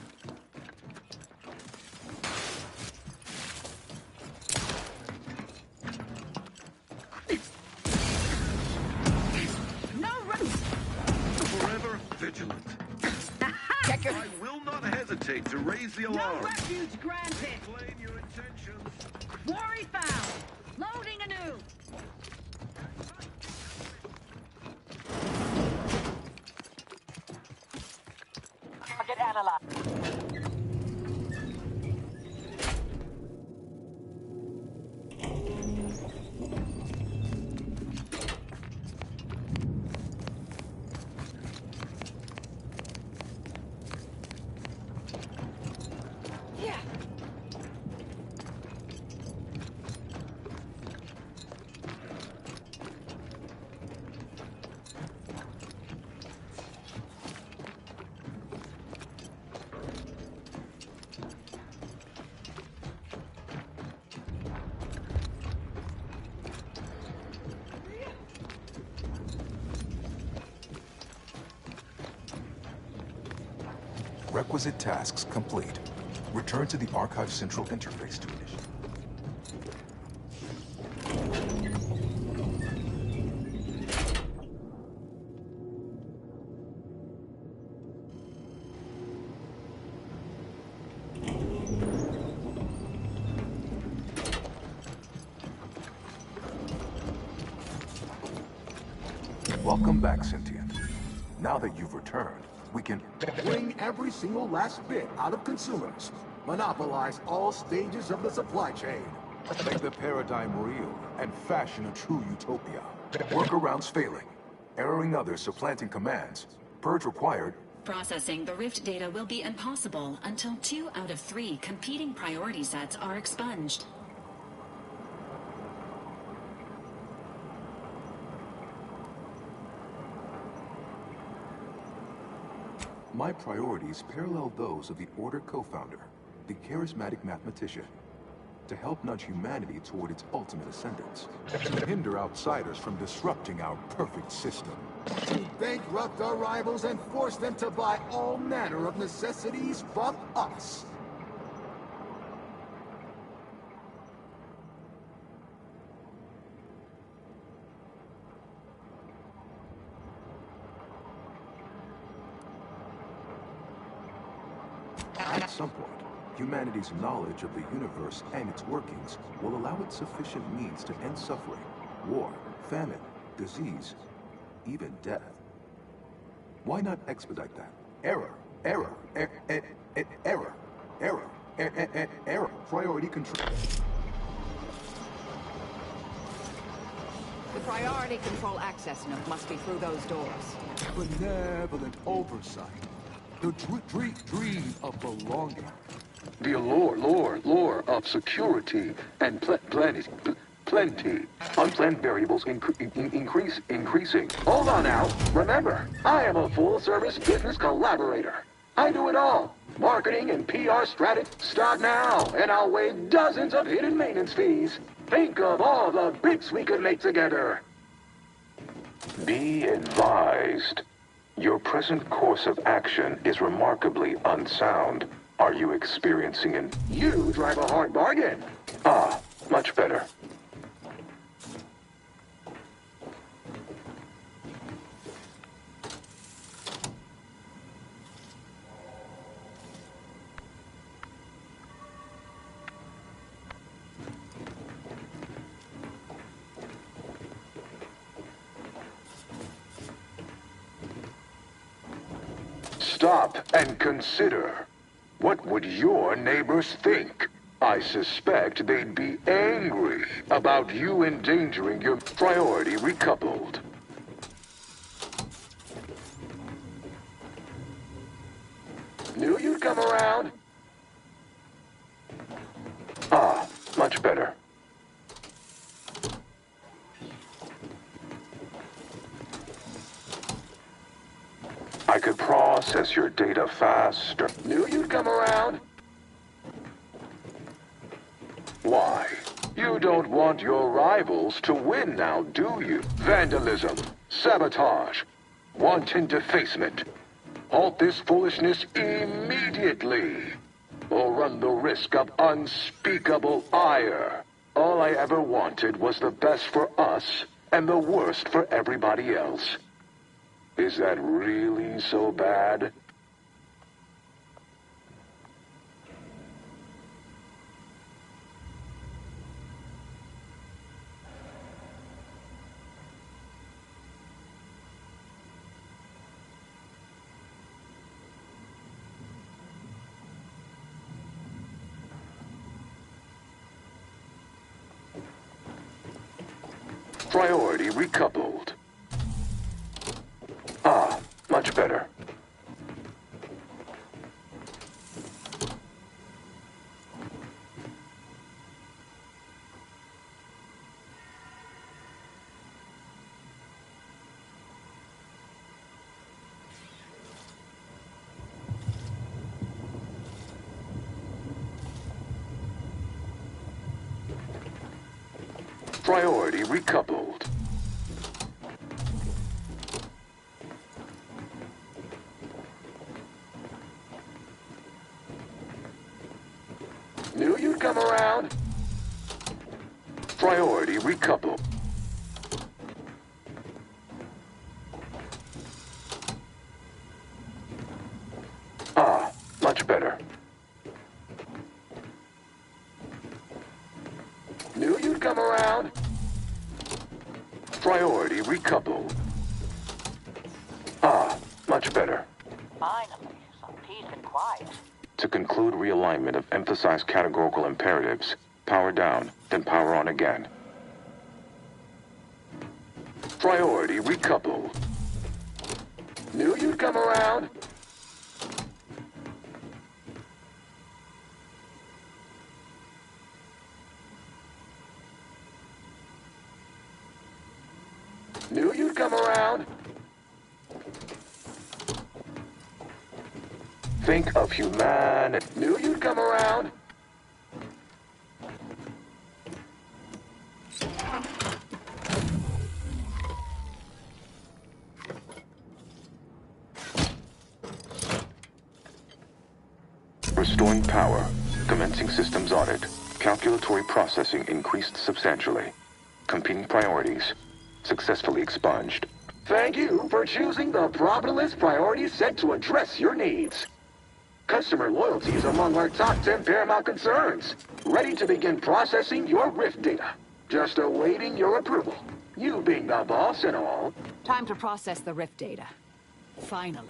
vigilant. Check your... I will not hesitate to raise the alarm. No refuge granted. Explain your intentions. Quarry found. Loading anew. Target analyzed. Requisite tasks complete. Return to the Archive Central Interface to initiate. Welcome back, Sentient. Now that you've returned, we can bring every single last bit out of consumers, monopolize all stages of the supply chain, make the paradigm real, and fashion a true utopia. Workarounds failing, erroring others supplanting commands, purge required. Processing the Rift data will be impossible until 2 out of 3 competing priority sets are expunged. My priorities parallel those of the Order co-founder, the charismatic mathematician, to help nudge humanity toward its ultimate ascendance, to hinder outsiders from disrupting our perfect system, to bankrupt our rivals and force them to buy all manner of necessities from us. At some point, humanity's knowledge of the universe and its workings will allow it sufficient means to end suffering, war, famine, disease, even death. Why not expedite that? Error. Priority control. The priority control access node must be through those doors. Benevolent oversight. The dream of belonging. The allure of security and plenty. Unplanned variables increasing. Hold on now. Remember, I am a full-service business collaborator. I do it all. Marketing and PR strategy. Start now, and I'll waive dozens of hidden maintenance fees. Think of all the bits we could make together. Be advised. Your present course of action is remarkably unsound. Are you experiencing an... You drive a hard bargain. Ah, much better. Stop and consider. What would your neighbors think? I suspect they'd be angry about you endangering your priority recoupled. Knew you'd come around. Ah, much better. I could process your data faster. Knew you'd come around. Why? You don't want your rivals to win now, do you? Vandalism, sabotage, wanton defacement. Halt this foolishness immediately, or run the risk of unspeakable ire. All I ever wanted was the best for us and the worst for everybody else. Is that really so bad? Priority recoupled. Ah, much better. Priority recoupled. Knew you'd come around. Priority recoupled. Ah, much better. Knew you'd come around. Priority recoupled. Ah, much better. Finally, some peace and quiet. To conclude realignment of emphasized categorical imperatives, power down, then power on again. Priority recoupled. Knew you'd come around. Knew you'd come around. Think of humanity. Knew you'd come around. Restoring power. Commencing systems audit. Calculatory processing increased substantially. Competing priorities. Successfully expunged. Thank you for choosing the properless priority set to address your needs. Customer loyalty is among our top 10 paramount concerns. Ready to begin processing your Rift data. Just awaiting your approval. You being the boss and all. Time to process the Rift data. Finally.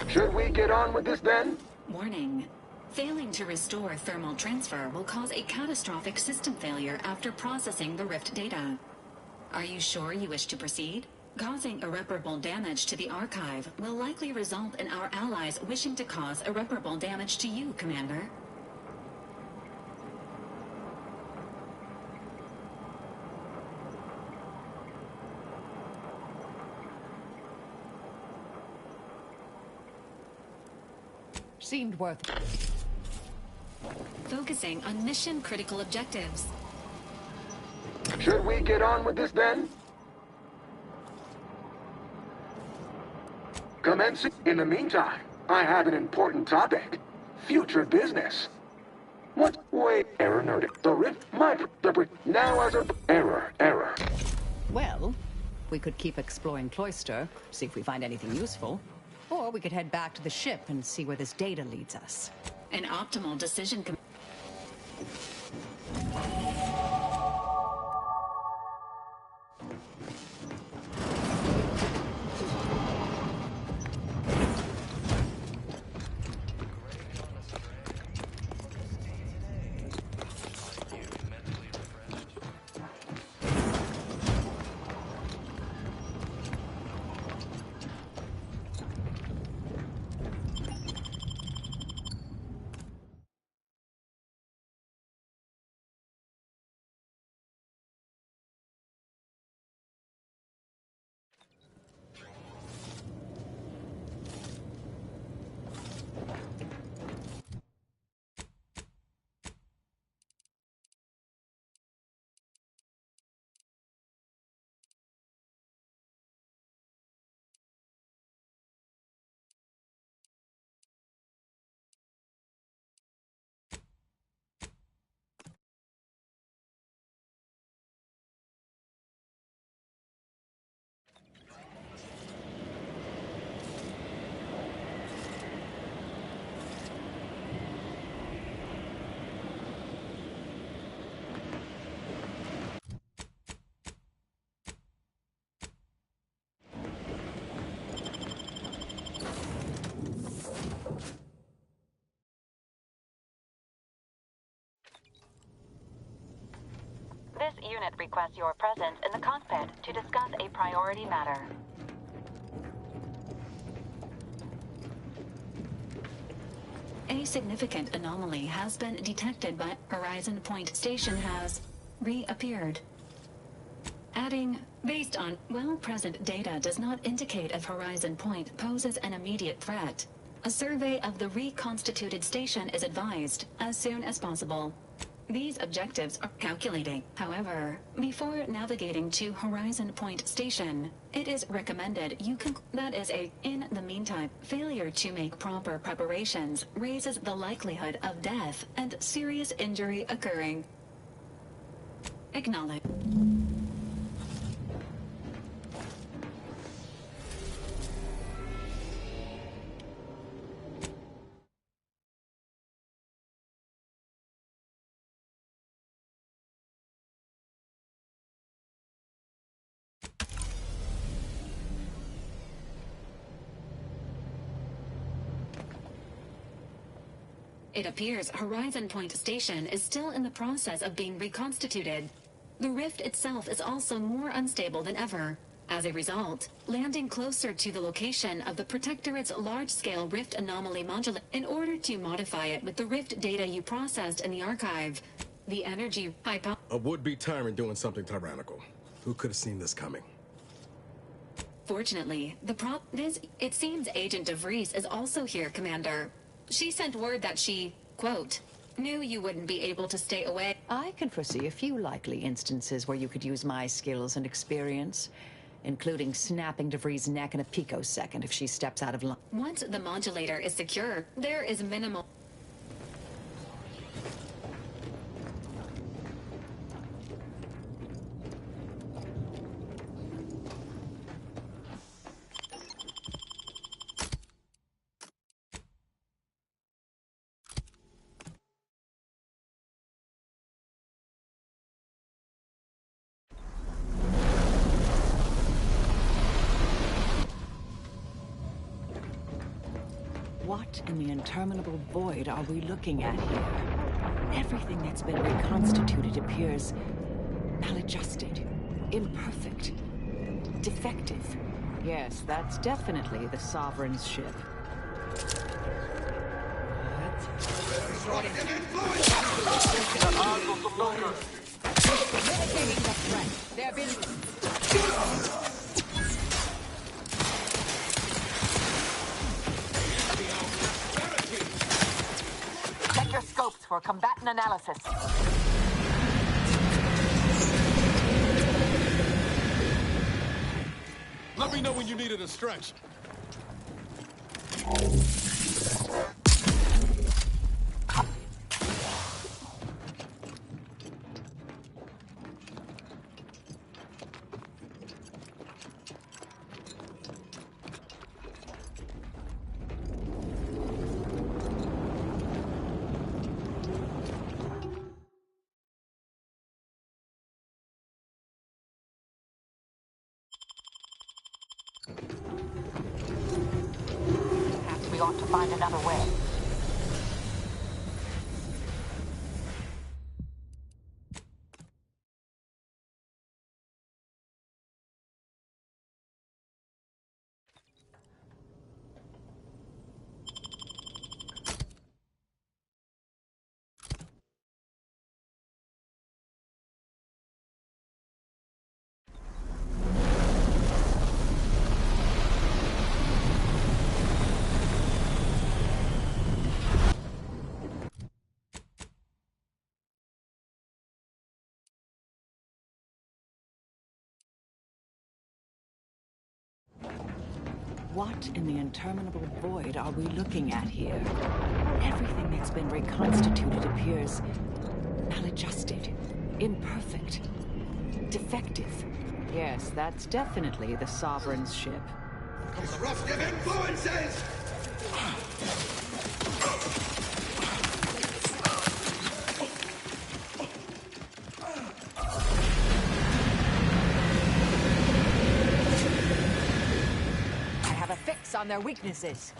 Should we get on with this then? Warning. Failing to restore thermal transfer will cause a catastrophic system failure after processing the Rift data. Are you sure you wish to proceed? Causing irreparable damage to the archive will likely result in our allies wishing to cause irreparable damage to you, Commander. Seemed worth it. Focusing on mission-critical objectives. Should we get on with this then? Commencing. In the meantime, I have an important topic. Future business. What? Wait. Error noted. The Rift. Now as a... Error. Well, we could keep exploring Cloister, see if we find anything useful. Or we could head back to the ship and see where this data leads us. An optimal decision... This unit requests your presence in the cockpit to discuss a priority matter. A significant anomaly has been detected by Horizon Point Station has reappeared. Adding, based on well-present data does not indicate if Horizon Point poses an immediate threat. A survey of the reconstituted station is advised as soon as possible. These objectives are calculating. However, before navigating to Horizon Point Station, it is recommended you in the meantime, failure to make proper preparations raises the likelihood of death and serious injury occurring. Acknowledge. It appears Horizon Point Station is still in the process of being reconstituted. The rift itself is also more unstable than ever. As a result, landing closer to the location of the Protectorate's large-scale rift anomaly modulator in order to modify it with the rift data you processed in the archive. The energy hypo... A would-be tyrant doing something tyrannical. Who could have seen this coming? Fortunately, it seems Agent DeVries is also here, Commander. She sent word that she, quote, knew you wouldn't be able to stay away. I can foresee a few likely instances where you could use my skills and experience, including snapping DeVries' neck in a picosecond if she steps out of line. Once the modulator is secure, there is minimal... What in the interminable void are we looking at here? Everything that's been reconstituted appears maladjusted, imperfect, defective. Yes, that's definitely the Sovereign's ship. Mitigating the threat. There have been... Check your scopes for combatant analysis. Let me know when you needed a stretch. Perhaps we ought to find another way. What in the interminable void are we looking at here? Everything that's been reconstituted appears maladjusted, imperfect, defective. Yes, that's definitely the Sovereign's ship. Corruptive influences! On their weaknesses.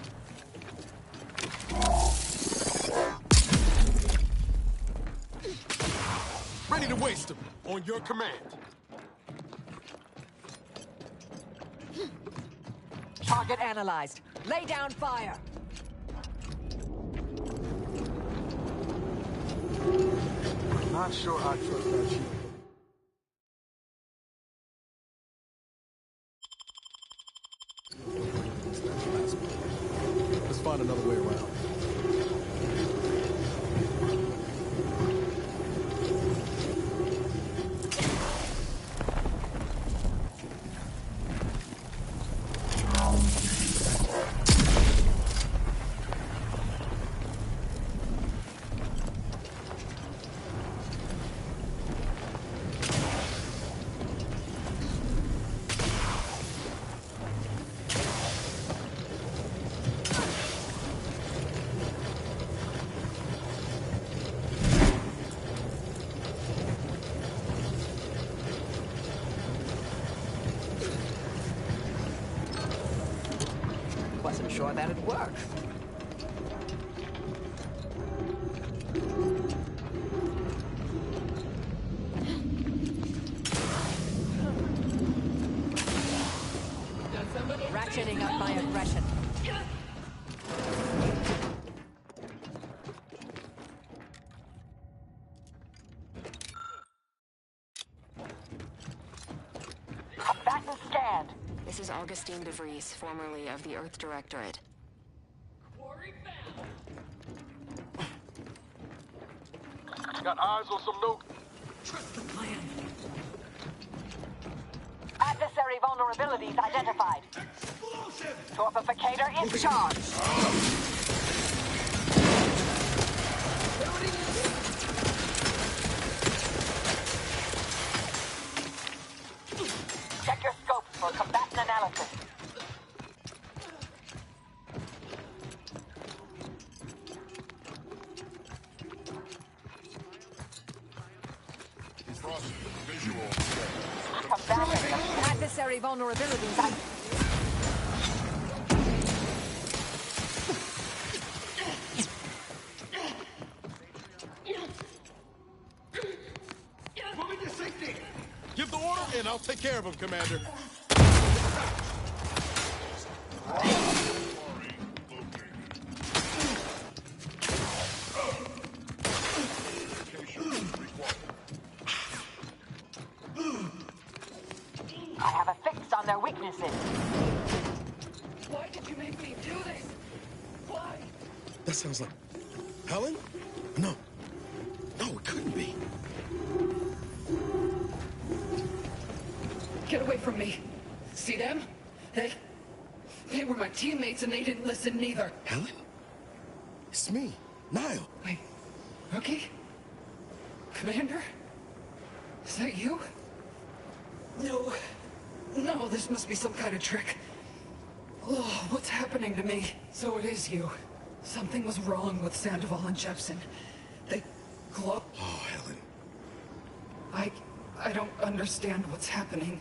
Ready to waste them. On your command. Target analyzed. Lay down fire. Not sure I trust that ship. Let's find another way around. Wasn't sure that'd work. Ratcheting up my aggression. Combatant scanned. This is Augustine DeVries, formerly of the Earth Directorate. Got eyes on some nuke. Trust the plan. Adversary vulnerabilities identified. Torpificator in charge. Check your scopes for combatant analysis. Adversary vulnerabilities. order, and I'll take care of him, Commander. I have a fix on their weaknesses. Why did you make me do this? Why? That sounds like... Helen? No. No, it couldn't be. Get away from me. See them? They were my teammates and they didn't listen neither. Helen? It's me, Niall. Wait, Rookie? Commander? Is that you? No. No, this must be some kind of trick. Oh, what's happening to me? So it is you. Something was wrong with Sandoval and Jepson. They glow. Oh, Helen. I don't understand what's happening.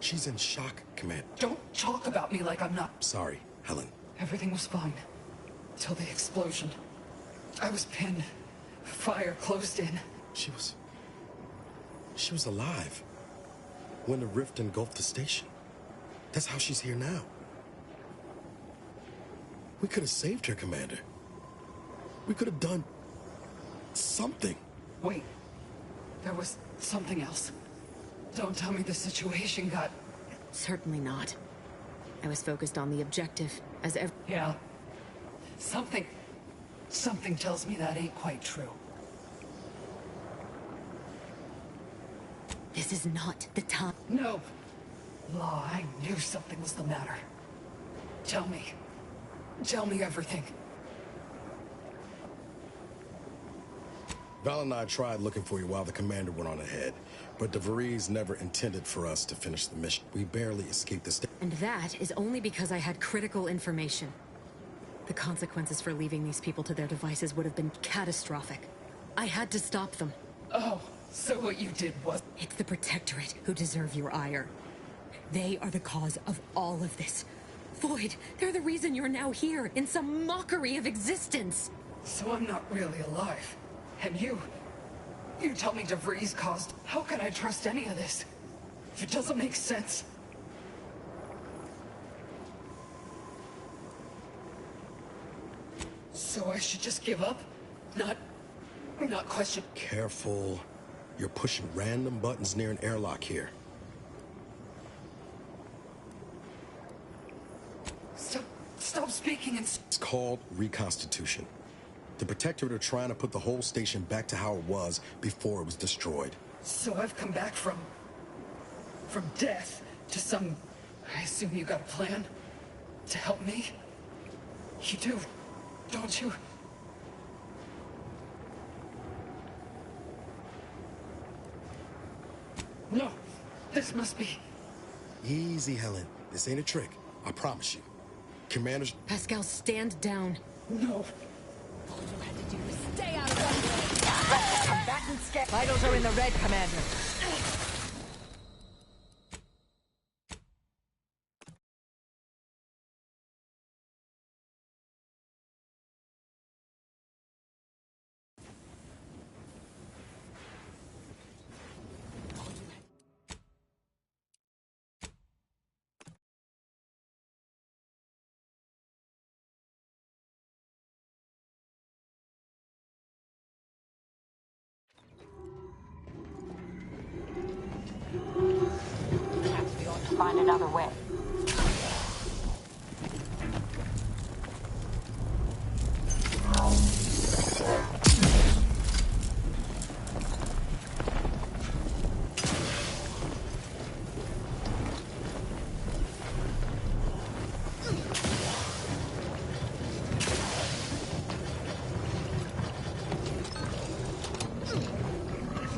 She's in shock, Commander. Don't talk about me like I'm not. Sorry, Helen. Everything was fine. Till the explosion. I was pinned. Fire closed in. She was alive when the rift engulfed the station. That's how she's here now. We could have saved her, Commander. We could have done something. Wait. There was something else. Don't tell me the situation got... Certainly not. I was focused on the objective, as ever. Yeah. Something tells me that ain't quite true. This is not the time. No. Law, I knew something was the matter. Tell me. Tell me everything. Val and I tried looking for you while the commander went on ahead, but DeVries never intended for us to finish the mission. We barely escaped the station. And that is only because I had critical information. The consequences for leaving these people to their devices would have been catastrophic. I had to stop them. Oh, so what you did was... It's the Protectorate who deserve your ire. They are the cause of all of this. Void, they're the reason you're now here, in some mockery of existence. So I'm not really alive. And you tell me DeVries caused... How can I trust any of this? If it doesn't make sense. So I should just give up? Not question... Careful. You're pushing random buttons near an airlock here. Stop speaking and... It's called reconstitution. The Protectorate are trying to put the whole station back to how it was before it was destroyed. So I've come back from death to some... I assume you got a plan? To help me? You do, don't you? No, this must be... Easy, Helen. This ain't a trick. I promise you. Commander's... Pascal, stand down. No. All you had to do was stay out of that way. Combatants get... Vitals are in the red, Commander. We ought to find another way.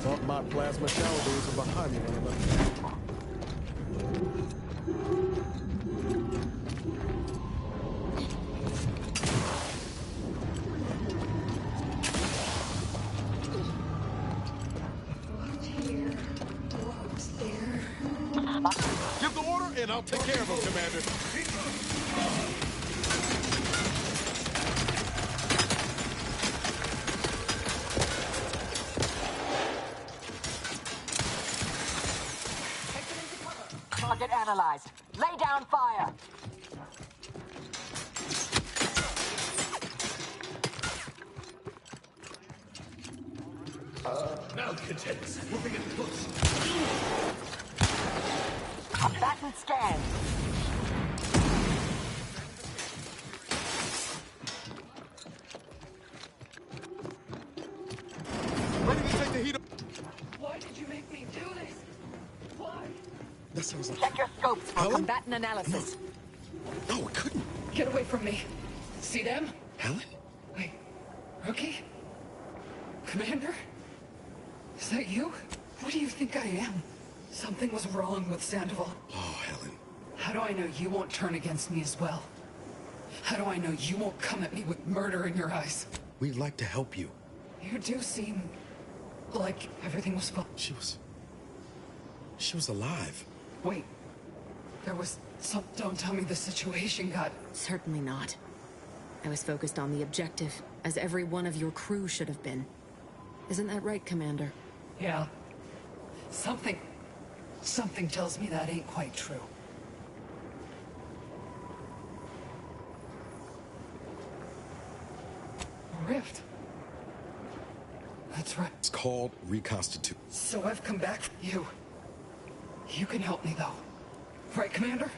Thought my plasma shower doors were behind me when I left. Give the order, and I'll take care of him, Commander. analyzed. Lay down fire. Malcontents, moving in close. Combatant scan. Ready to take the heat. Why did you make me do this? Why? That sounds like... Check your scopes for Helen? combatant analysis. No, it couldn't. Get away from me. See them? Helen? Wait. Rookie? Commander? Is that you? What do you think I am? Something was wrong with Sandoval. Oh, Helen. How do I know you won't turn against me as well? How do I know you won't come at me with murder in your eyes? We'd like to help you. You do seem like everything was fine. She was alive. Wait. There was some... Don't tell me the situation got... Certainly not. I was focused on the objective, as every one of your crew should have been. Isn't that right, Commander? Yeah. Something tells me that ain't quite true. Rift. That's right. It's called reconstitute. So I've come back for you. You can help me, though. Right, Commander?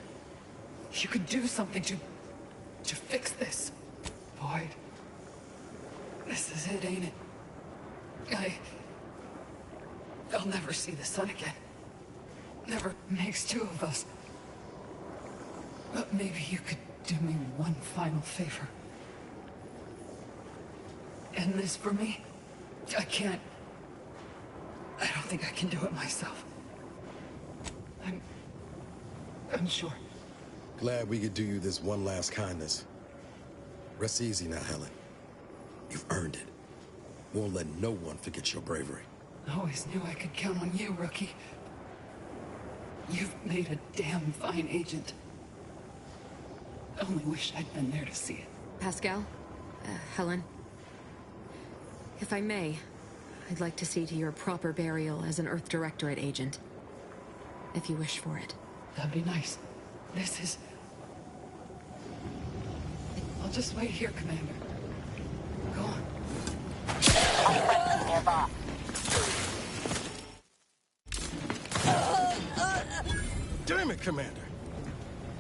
You can do something to fix this. Void. This is it, ain't it? I'll never see the sun again. Never makes two of us. But maybe you could do me one final favor. End this for me? I can't... I don't think I can do it myself. I'm sure. Glad we could do you this one last kindness. Rest easy now, Helen. You've earned it. Won't let no one forget your bravery. I always knew I could count on you, Rookie. You've made a damn fine agent. Only wish I'd been there to see it. Pascal? Helen? If I may, I'd like to see to your proper burial as an Earth Directorate agent. If you wish for it. That'd be nice. This is... I'll just wait here, Commander. Go on. Nearby. Damn it, Commander.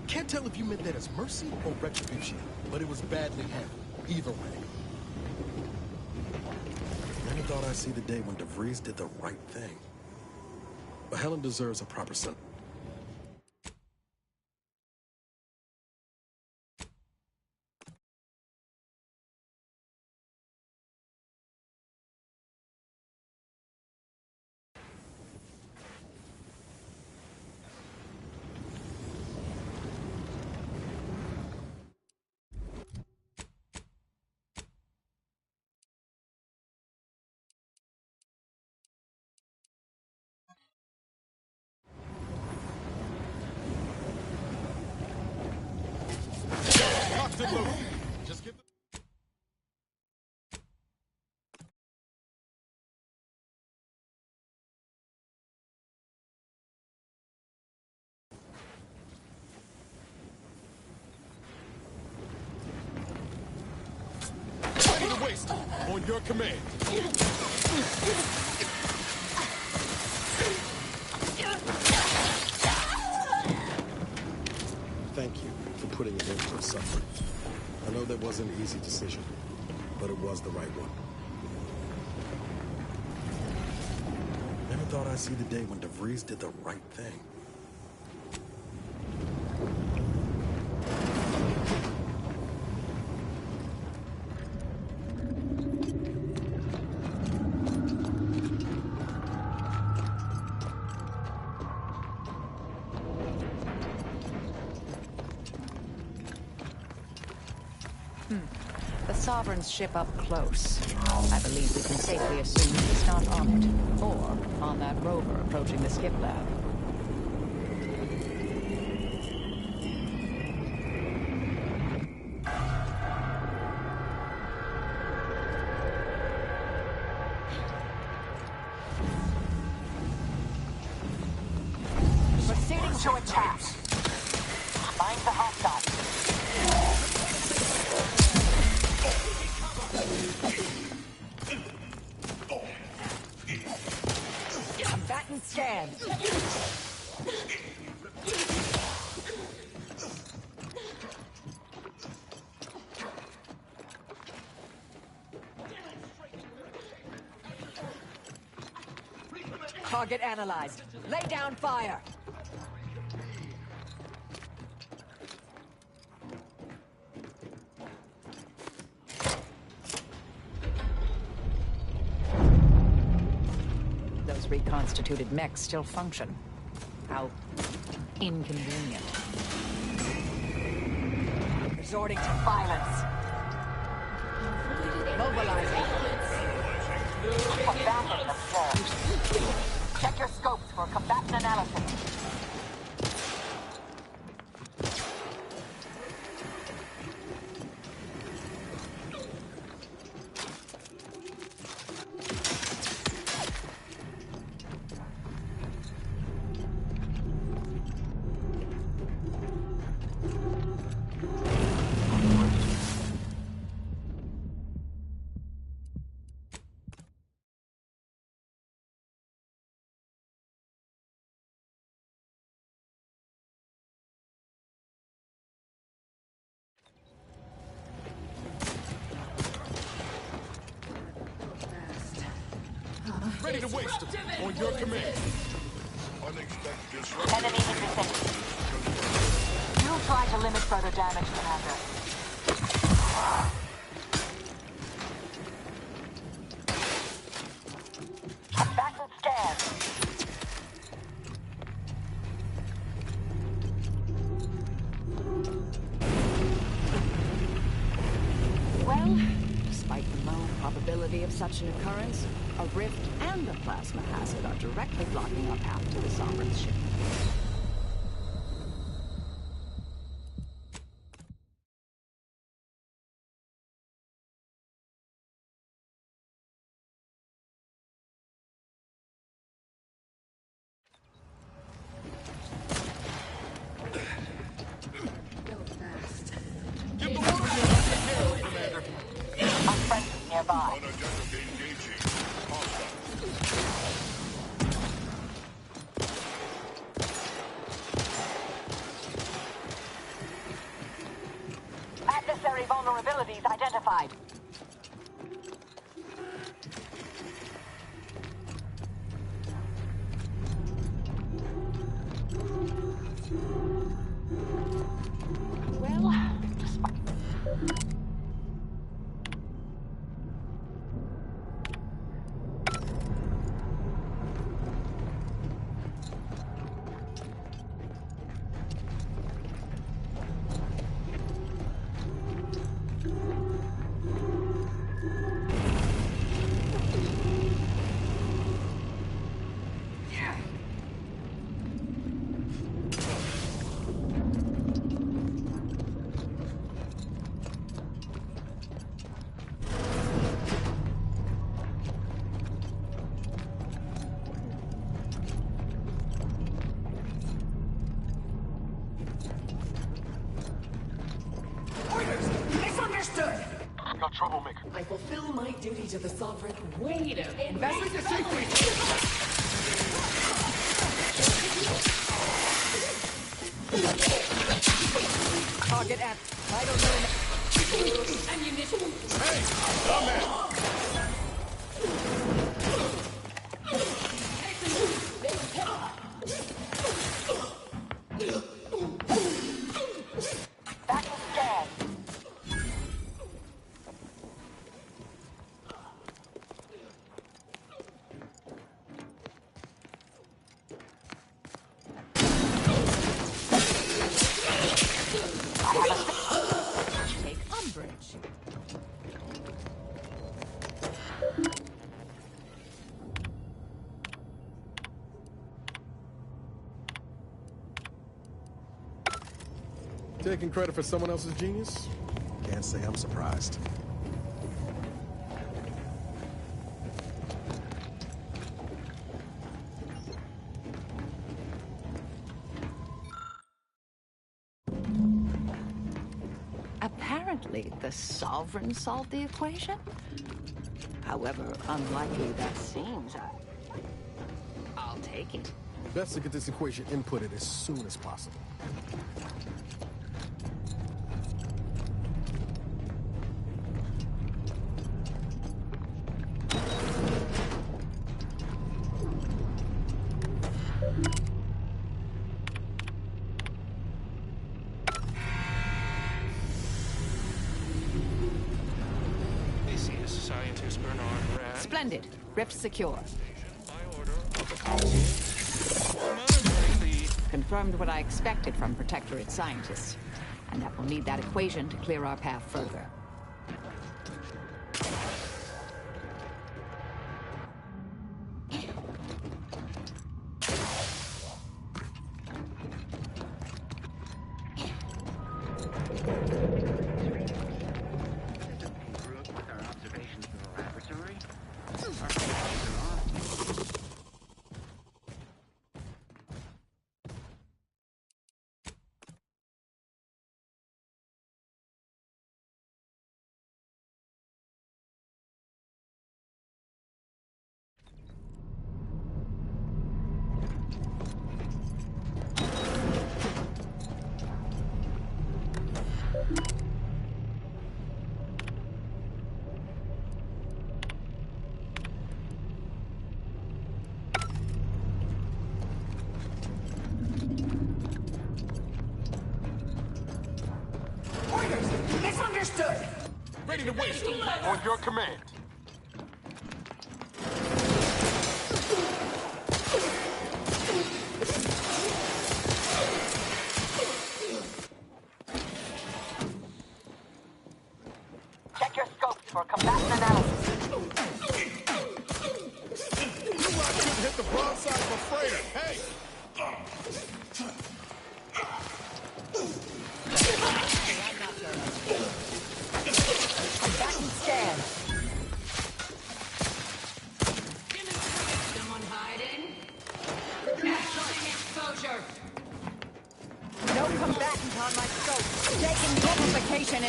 Can't tell if you meant that as mercy or retribution, but it was badly handled. Either way. Never thought I'd see the day when DeVries did the right thing. But Helen deserves a proper son. Just give the... Ready to waste on your command. Thank you for putting it into her suffering. I know that wasn't an easy decision, but it was the right one. Never thought I'd see the day when DeVries did the right thing. The Sovereign's ship up close. I believe we can safely assume he's not on it, or on that rover approaching the skip lab. Proceeding to attack. Combatant scanned. Target analyzed. Lay down fire. Those reconstituted mechs still function. How inconvenient. Resorting to violence. Mobilizing. Combatant observed. Check your scopes for combatant analysis. Ready to waste them. On your command. Unexpected disruption. Enemy in vicinity. You'll try to limit further damage, Commander. Combatant scanned. Well, despite the low probability of such an occurrence, a rift and a plasma hazard are directly blocking our path to the Sovereign's ship. Give the woman your Commander. Unfriendly nearby. Unidentified engaging. Adversary vulnerabilities identified. Well, misunderstood. You're a troublemaker. I fulfill my duty to the Sovereign. Wait a minute. Invest the safety. target at vital zone. Ammunition. Hey, dumbass. Battle scan. Take umbrage. Taking credit for someone else's genius? Can't say I'm surprised. Apparently, the Sovereign solved the equation. However unlikely that seems, take it. Best to get this equation inputted as soon as possible. Splendid. Rift secure. Confirmed what I expected from Protectorate scientists. And that we'll need that equation to clear our path further. Misunderstood! Ready to waste. On your command. Check your scopes for combatant analysis. You lot couldn't hit the broadside of a freighter. Hey! Back and scan. Someone hiding? Excellent exposure. No combatant on my scope. Taking the amplification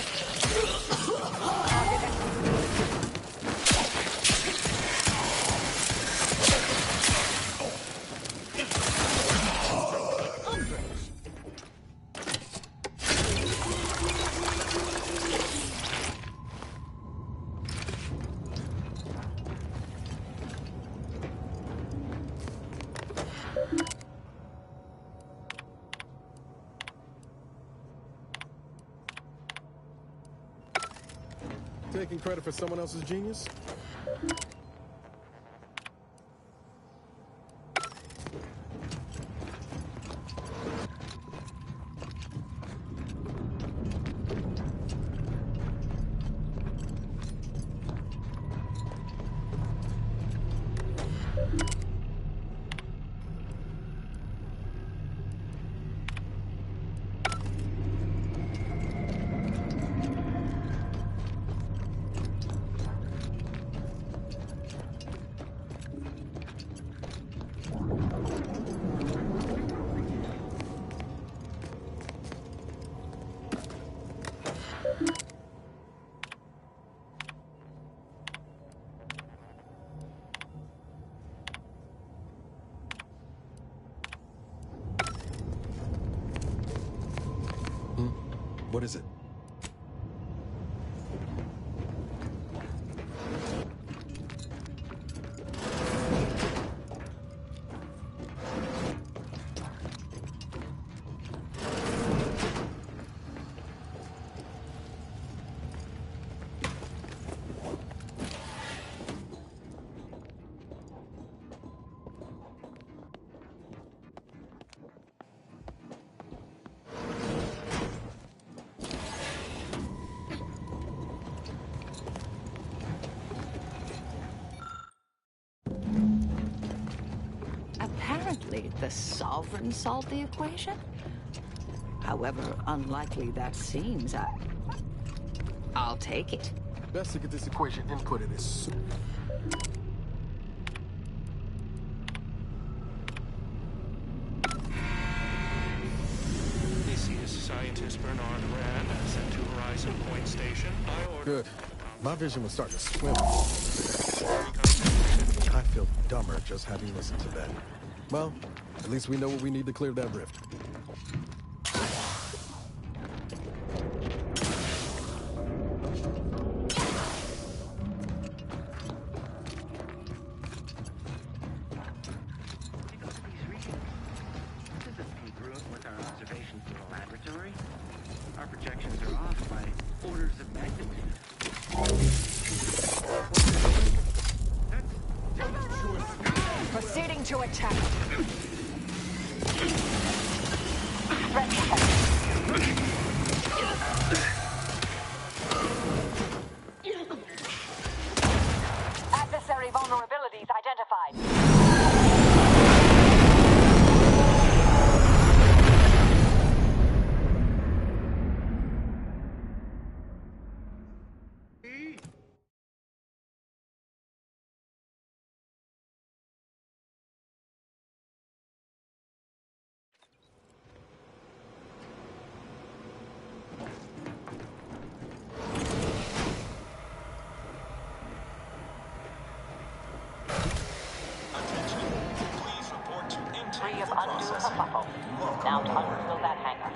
Taking credit for someone else's genius? What is it? Apparently, the Sovereign solved the equation? However unlikely that seems, I'll take it. Best to get this equation inputted as soon. This is scientist Bernard Rand, sent to Horizon Point Station. I order. Good. My vision was starting to swim. I feel dumber just having listened to that. Well, at least we know what we need to clear that rift. Proceeding to attack. Adversary vulnerabilities identified. Free of undue kerfuffle. Now to unfill that hangar.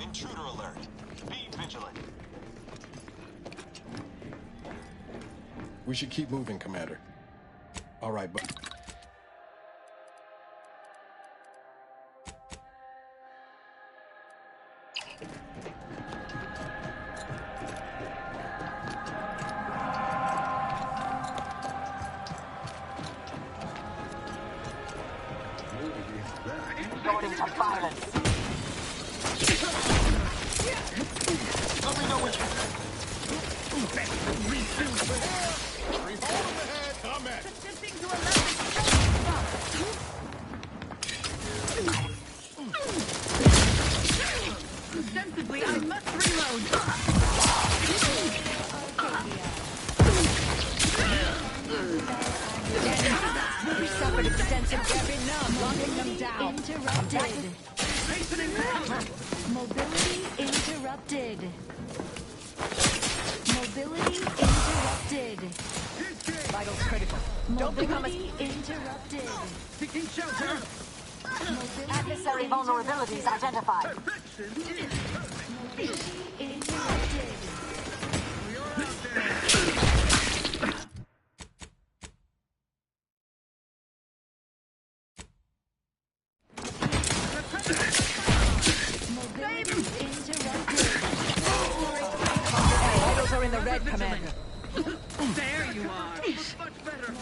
Intruder alert. Be vigilant. We should keep moving, Commander. All right, but... Going to violence. Let me know when you... I'm at. Sensibly, I must reload. We suffered extensive damage, locking them down. Interrupted. Mobility interrupted. Mobility interrupted. Vitals critical. Don't become a... interrupted. Seeking shelter. Adversary vulnerabilities identified. Mobility interrupted. Vitals are in the red, Commander. There you are. Much better.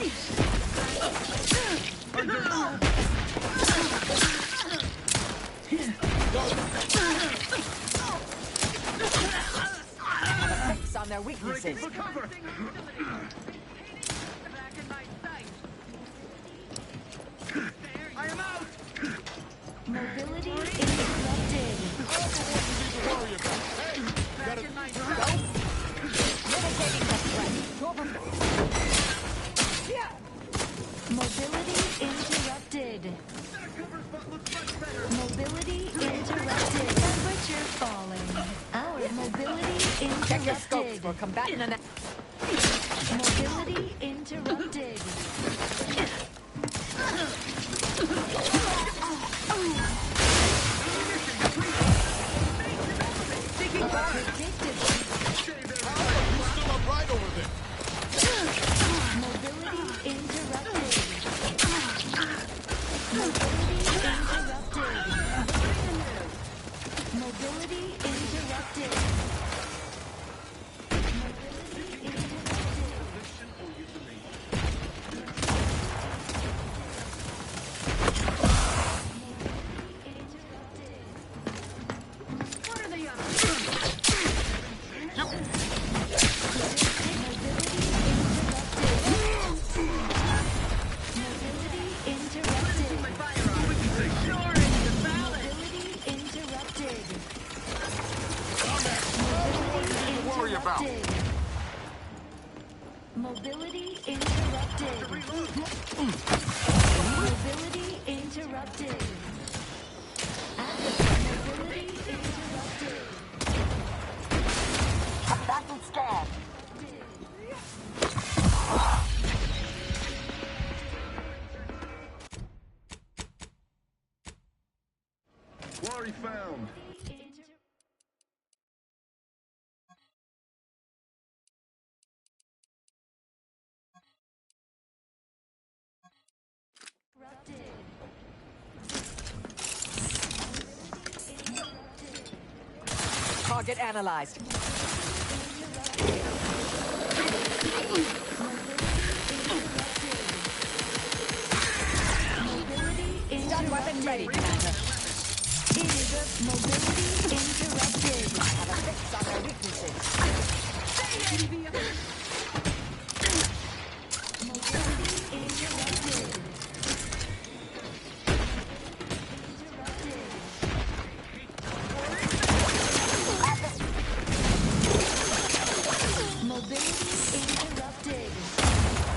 Fix on their weaknesses. Cover. I am out. Mobility interrupted. Mitigating the threat. Mobility interrupted. Mobility interrupted. Temperature falling. Our mobility Check your scopes. interrupted. We're combating an... Mobility interrupted. Still up right over there. Mobility interrupted. Mobility interrupted. Mobility interrupted. Back and scan. Quarry found. Target analyzed. Stun weapon ready, Commander. Mobility interrupted. I have a fix on their weaknesses.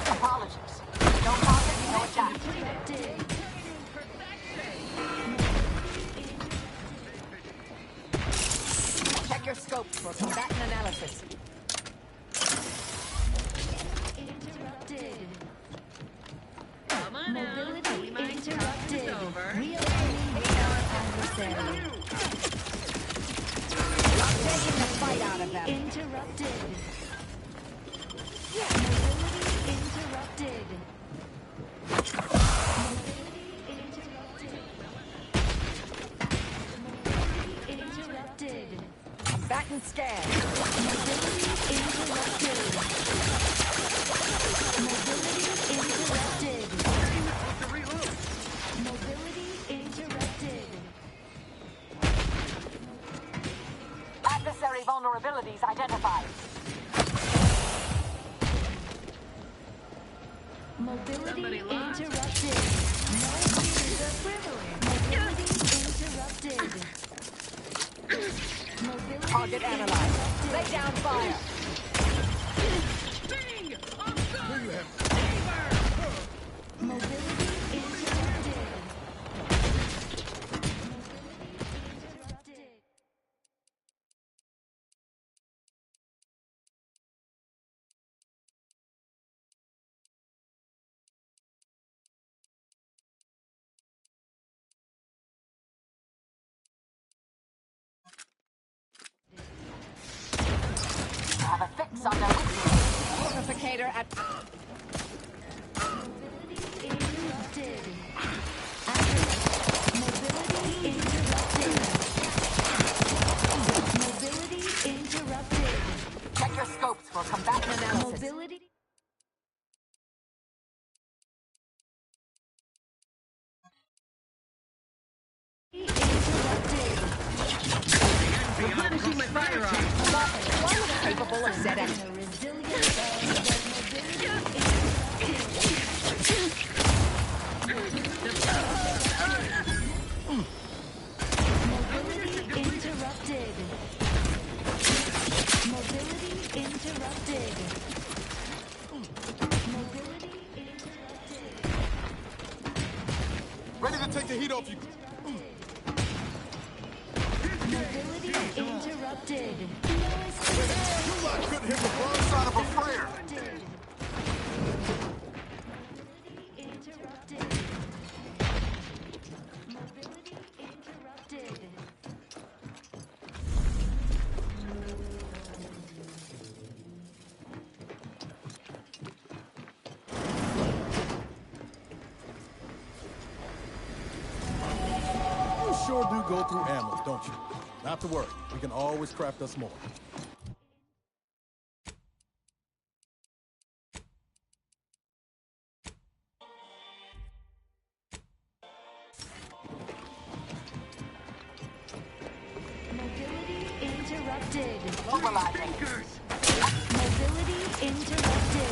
Apologies. No target, no attack. Check your scopes for combatant analysis. Come on mobility interrupted. Realignment our adversary. Taking the fight out of them. Interrupted. Mobility interrupted. Interrupted. Combatant scan. Mobility interrupted. Mobility interrupted. Mobility interrupted. Adversary vulnerabilities identified. Mobility interrupted. No fear. Mobility interrupted. Mobility Target analyzed. Lay down fire. Mobility interrupted. I have a fix on their weaknesses. Fortificator at... Interrupted. Mobility interrupted. Mobility interrupted. Check your scopes for combatant analysis. Mobility. Replenishing my firearm. One capable of setting. Mobility interrupted. Mobility interrupted. Mobility interrupted. Ready to take the heat off you. Mobility interrupted. You lot couldn't hit the broadside of a flare. Interrupted. Mobility interrupted. You sure do go through ammo, don't you? Not to worry. We can always craft us more. Mobility interrupted. Mobilizing. Mobility interrupted.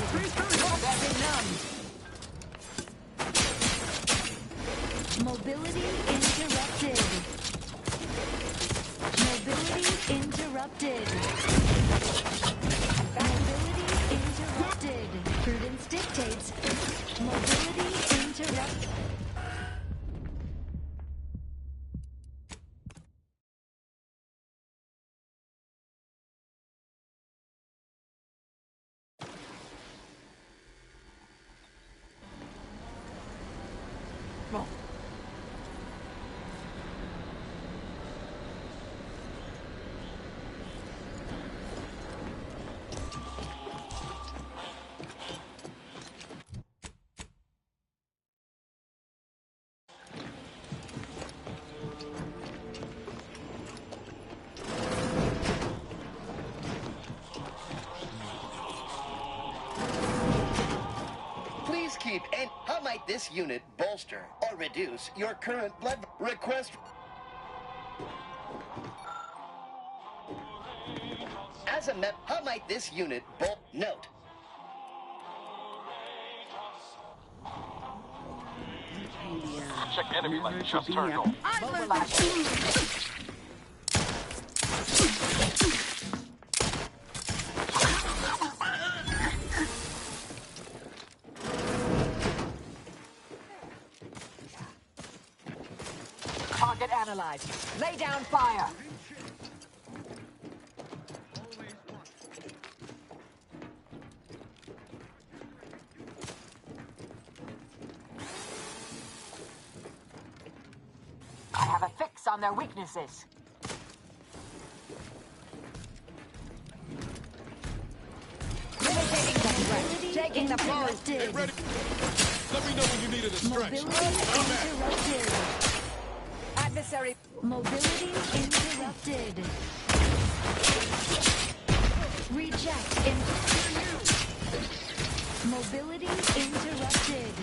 They're numbed. Mobility interrupted. Mobility interrupted. Mobility interrupted. Prudence dictates. Mobility Admiral! Please keep and how might this unit bolster or reduce your current blood request? As a mep, how might this unit note? Check enemy light just turned on. Target analyzed. Lay down fire. I have a fix on their weaknesses. Imitating the threat. Taking the blow. Get ready. Let me know when you needed a stretch. Mobility interrupted. Adversary. Mobility interrupted. Reject. Mobility interrupted.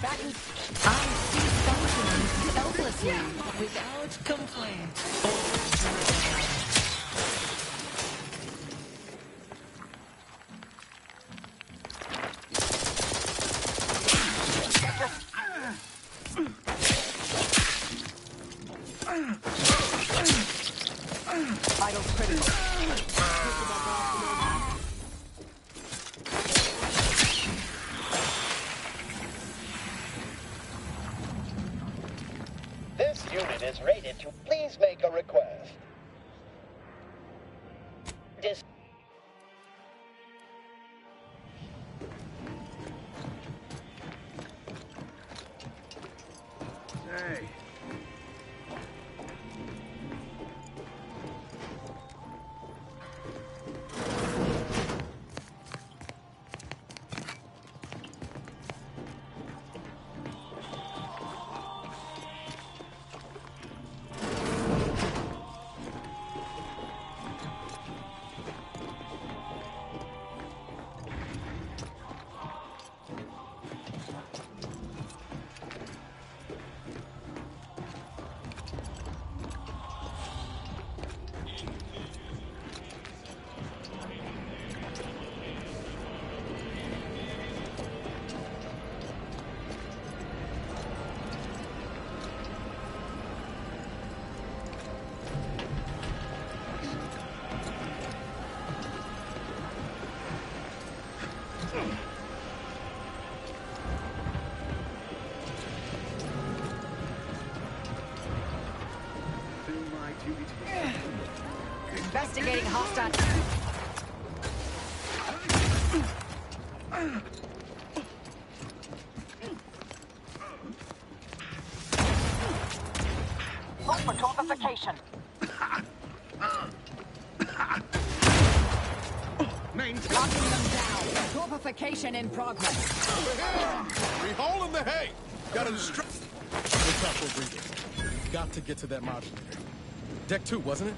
I cease functioning helplessly without complaint. Vital critical. This unit is rated to please make a request. Hey. Investigating hostile. Look for torpification. Locking them down. Torpification in progress. We hole in the hay. Got a distract. What's up, Rodriguez? We've got to get to that modulator. Deck 2, wasn't it?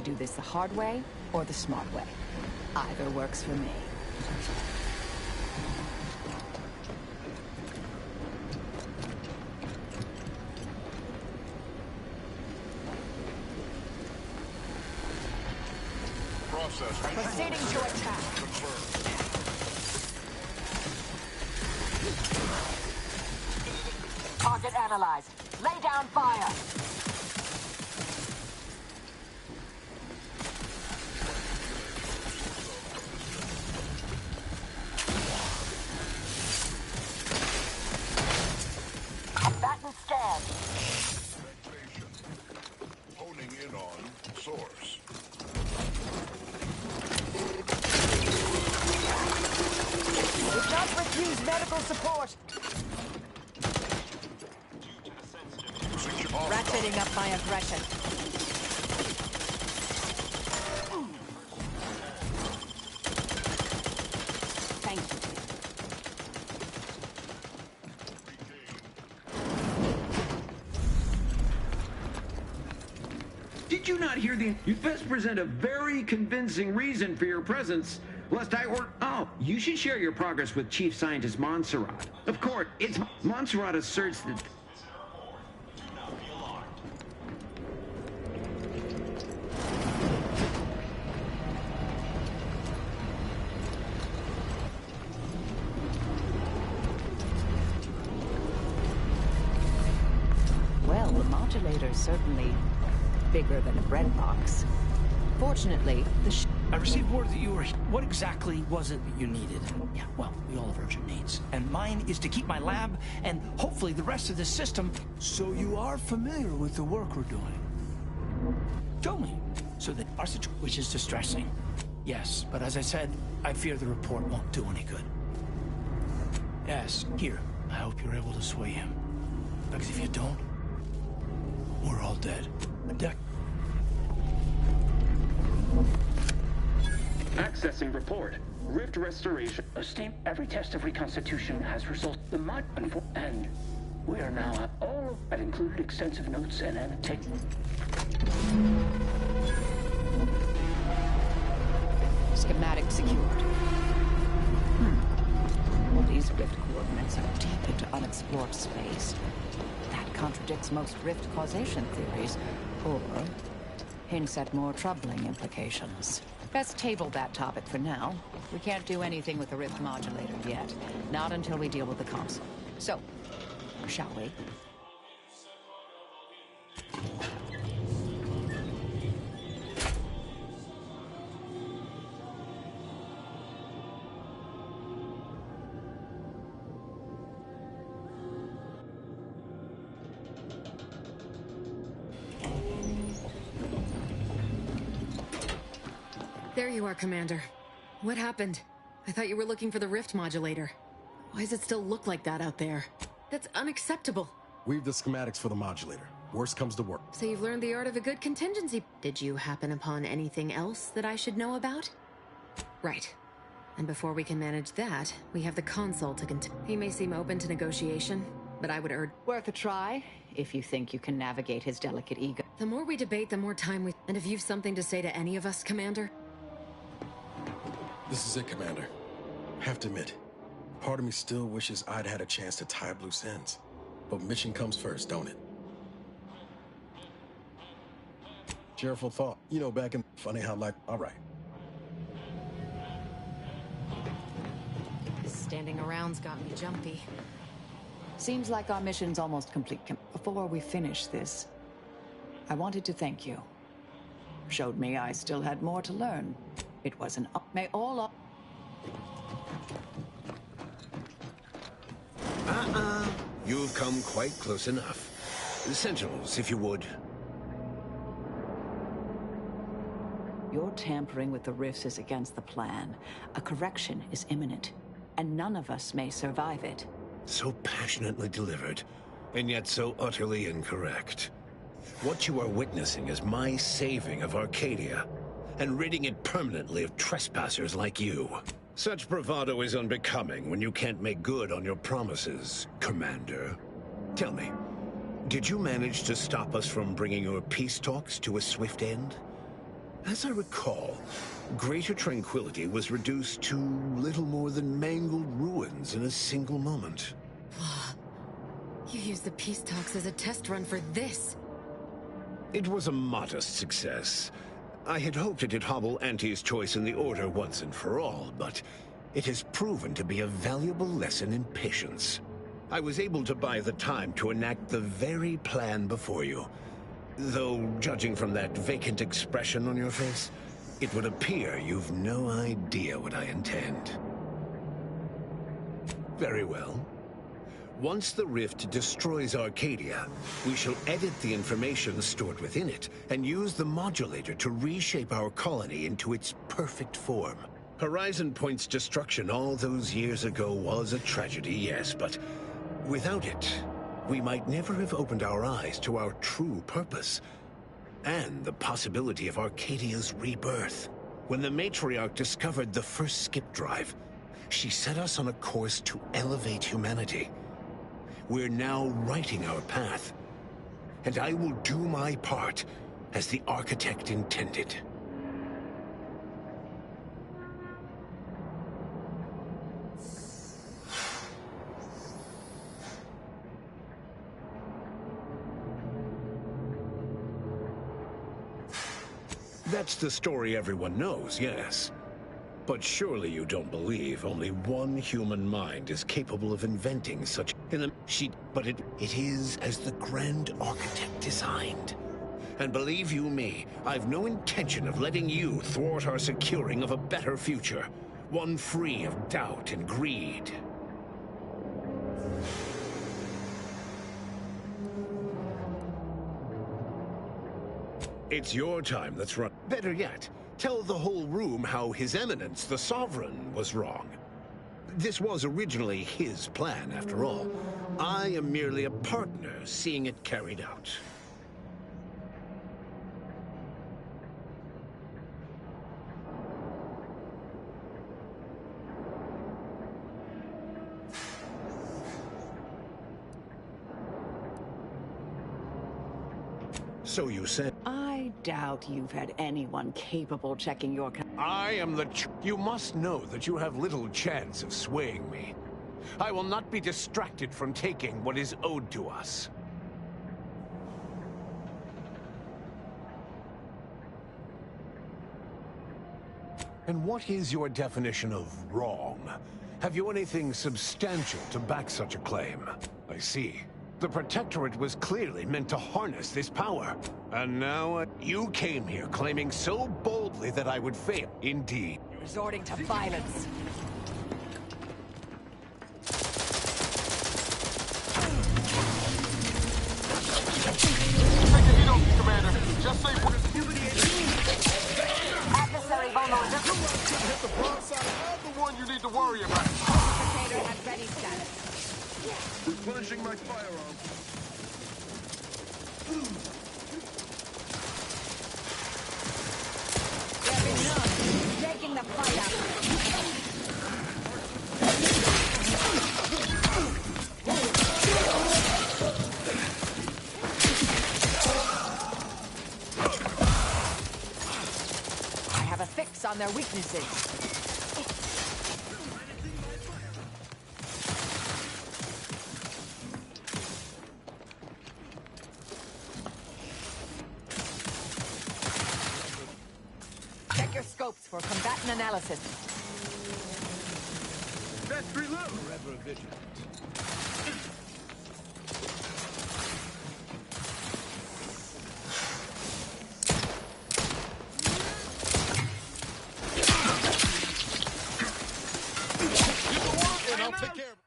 to do this the hard way or the smart way. Either works for me. Proceeding to attack. Target analyzed. Lay down fire. Combatant scanned. Honing in on source. Do not refuse medical support. Ratcheting up my aggression. Thank you. Did you not hear the... You'd best present a very convincing reason for your presence, lest I or... Oh, you should share your progress with Chief Scientist Montserrat. Of course, it's... Montserrat asserts that... Well, the modulator's certainly bigger than a bread box. Fortunately, the I received word that you were... What exactly was it that you needed? Yeah, well, we all have urgent needs. And mine is to keep my lab and hopefully the rest of the system... So you are familiar with the work we're doing? Show me. So that our situation, which is distressing. Yes, but as I said, I fear the report won't do any good. Yes, here. I hope you're able to sway him. Because if you don't, we're all dead. Accessing report. Rift restoration. Every test of reconstitution has resulted. The mod and we are now all. I've included extensive notes and annotations. schematic secured. These rift coordinates are deep into unexplored space. That contradicts most rift causation theories, or hints at more troubling implications. Best table that topic for now. We can't do anything with the rift modulator yet. Not until we deal with the console. So, shall we? There you are, Commander. What happened? I thought you were looking for the rift modulator. Why does it still look like that out there? That's unacceptable. We've the schematics for the modulator. Worst comes to worst. So you've learned the art of a good contingency. Did you happen upon anything else that I should know about? Right. And before we can manage that, we have the console to He may seem open to negotiation, but I would urge... Worth a try, if you think you can navigate his delicate ego. The more we debate, the more time we... And if you've something to say to any of us, Commander... This is it, Commander. Have to admit, part of me still wishes I'd had a chance to tie up loose ends. But mission comes first, don't it? Cheerful thought. You know, back in... Funny how like... All right. Standing around's got me jumpy. Seems like our mission's almost complete. Before we finish this, I wanted to thank you. Showed me I still had more to learn. It was an up. May all up. You've come quite close enough. Sentinels, if you would. Your tampering with the rifts is against the plan. A correction is imminent, and none of us may survive it. So passionately delivered, and yet so utterly incorrect. What you are witnessing is my saving of Arcadia, and ridding it permanently of trespassers like you. Such bravado is unbecoming when you can't make good on your promises, Commander. Tell me, did you manage to stop us from bringing your peace talks to a swift end? As I recall, Greater Tranquility was reduced to little more than mangled ruins in a single moment. You used the peace talks as a test run for this. It was a modest success. I had hoped it'd hobble Auntie's choice in the Order once and for all, but it has proven to be a valuable lesson in patience. I was able to buy the time to enact the very plan before you. Though, judging from that vacant expression on your face, it would appear you've no idea what I intend. Very well. Once the rift destroys Arcadia, we shall edit the information stored within it and use the modulator to reshape our colony into its perfect form. Horizon Point's destruction all those years ago was a tragedy, yes, but without it, we might never have opened our eyes to our true purpose and the possibility of Arcadia's rebirth. When the Matriarch discovered the first skip drive, she set us on a course to elevate humanity. We're now writing our path, and I will do my part as the Architect intended. That's the story everyone knows, yes. But surely you don't believe only one human mind is capable of inventing such but it is as the Grand Architect designed. And believe you me, I've no intention of letting you thwart our securing of a better future, one free of doubt and greed. It's your time that's run. Better yet, tell the whole room how His Eminence, the Sovereign, was wrong. This was originally his plan, after all. I am merely a partner seeing it carried out. So you said... I doubt you've had anyone capable checking your... I am the... You must know that you have little chance of swaying me. I will not be distracted from taking what is owed to us. And what is your definition of wrong? Have you anything substantial to back such a claim? I see. The Protectorate was clearly meant to harness this power. And now you came here claiming so boldly that I would fail. Indeed. Resorting to violence. Commander. Just say Adversary vulnerable. Hit the broadside. I'm the one you need to worry about. Potato at ready status. Replenishing my firearm. Taking the fight out. I have a fix on their weaknesses. Scopes for combatant analysis. Best reload. Forever vigilant. And I'll take care of it.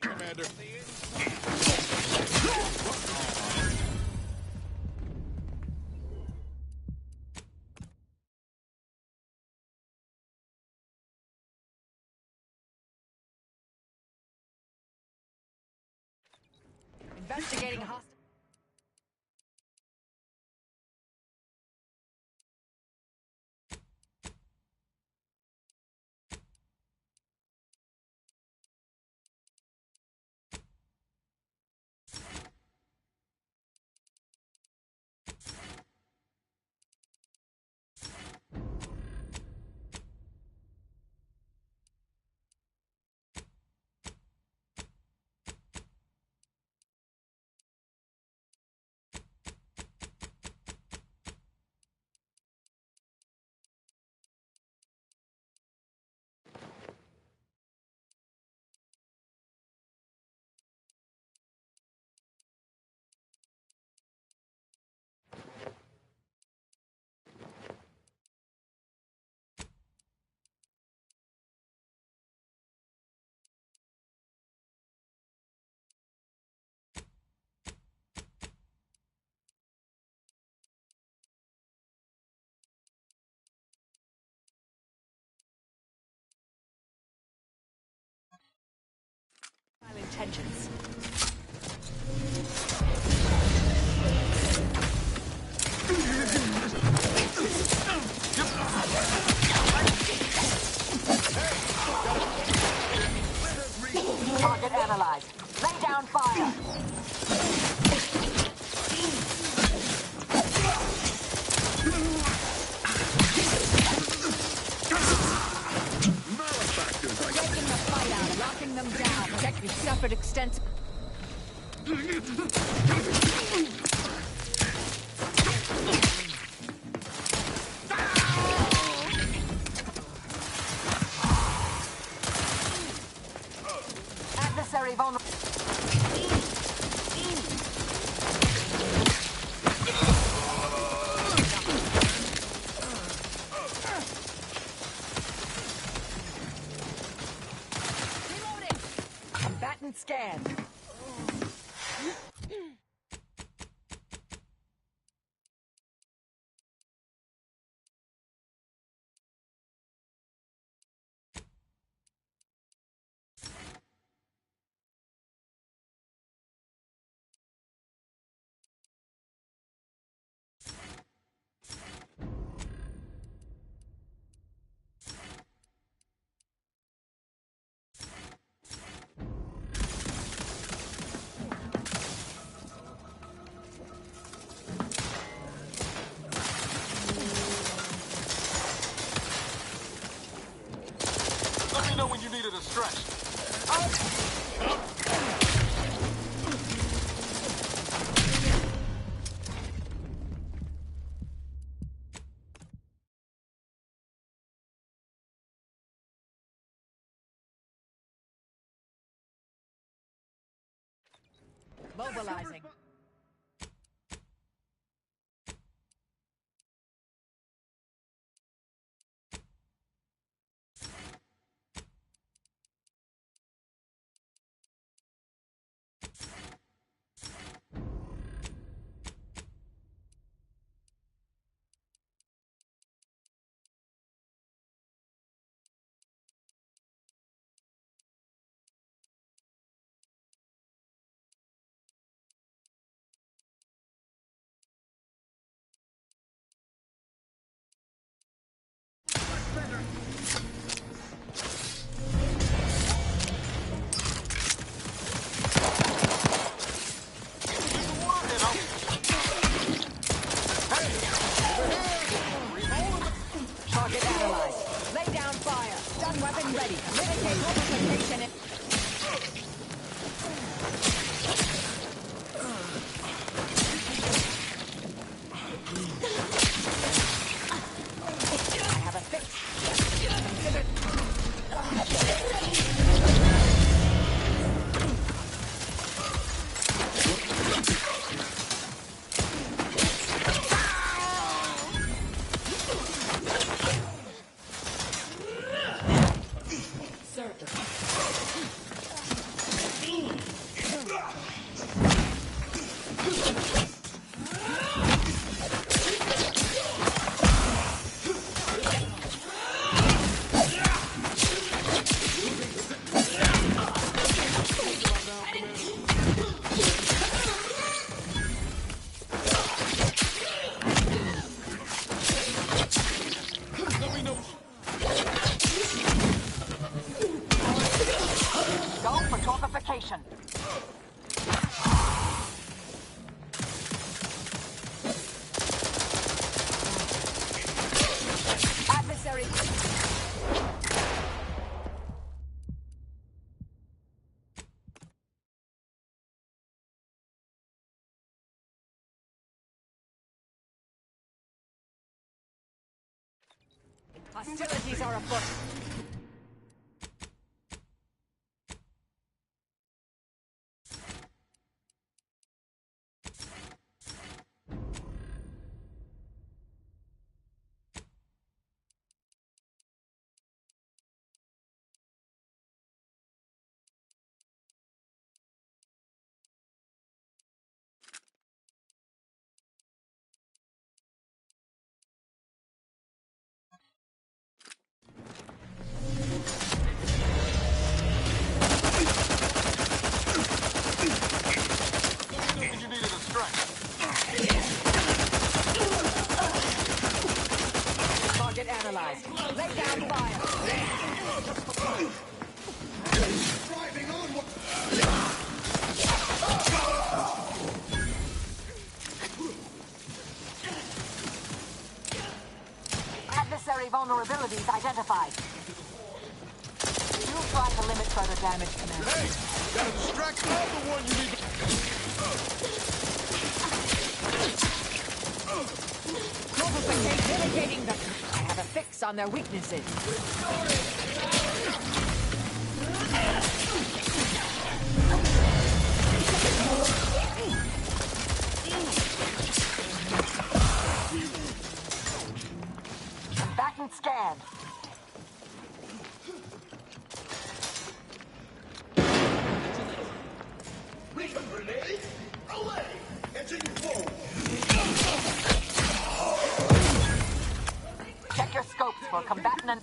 Commander. Investigating hostile. Intentions. Target analyzed. Lay down fire. Taking the fight out, locking them down. Protect your suffered extensive. Adversary vulnerable. Combatant scan. Let me know when you needed a stretch. Mobilizing. Hostilities are afoot. Target analyzed. Lay down fire. Adversary vulnerabilities identified. You'll try to limit further damage, Commander. Hey! Gotta distract all the one you need to... Mitigating the... I have a fix on their weaknesses. Combatant scanned. Recon grenade, away! Entering foe! Check your scopes for combatant and...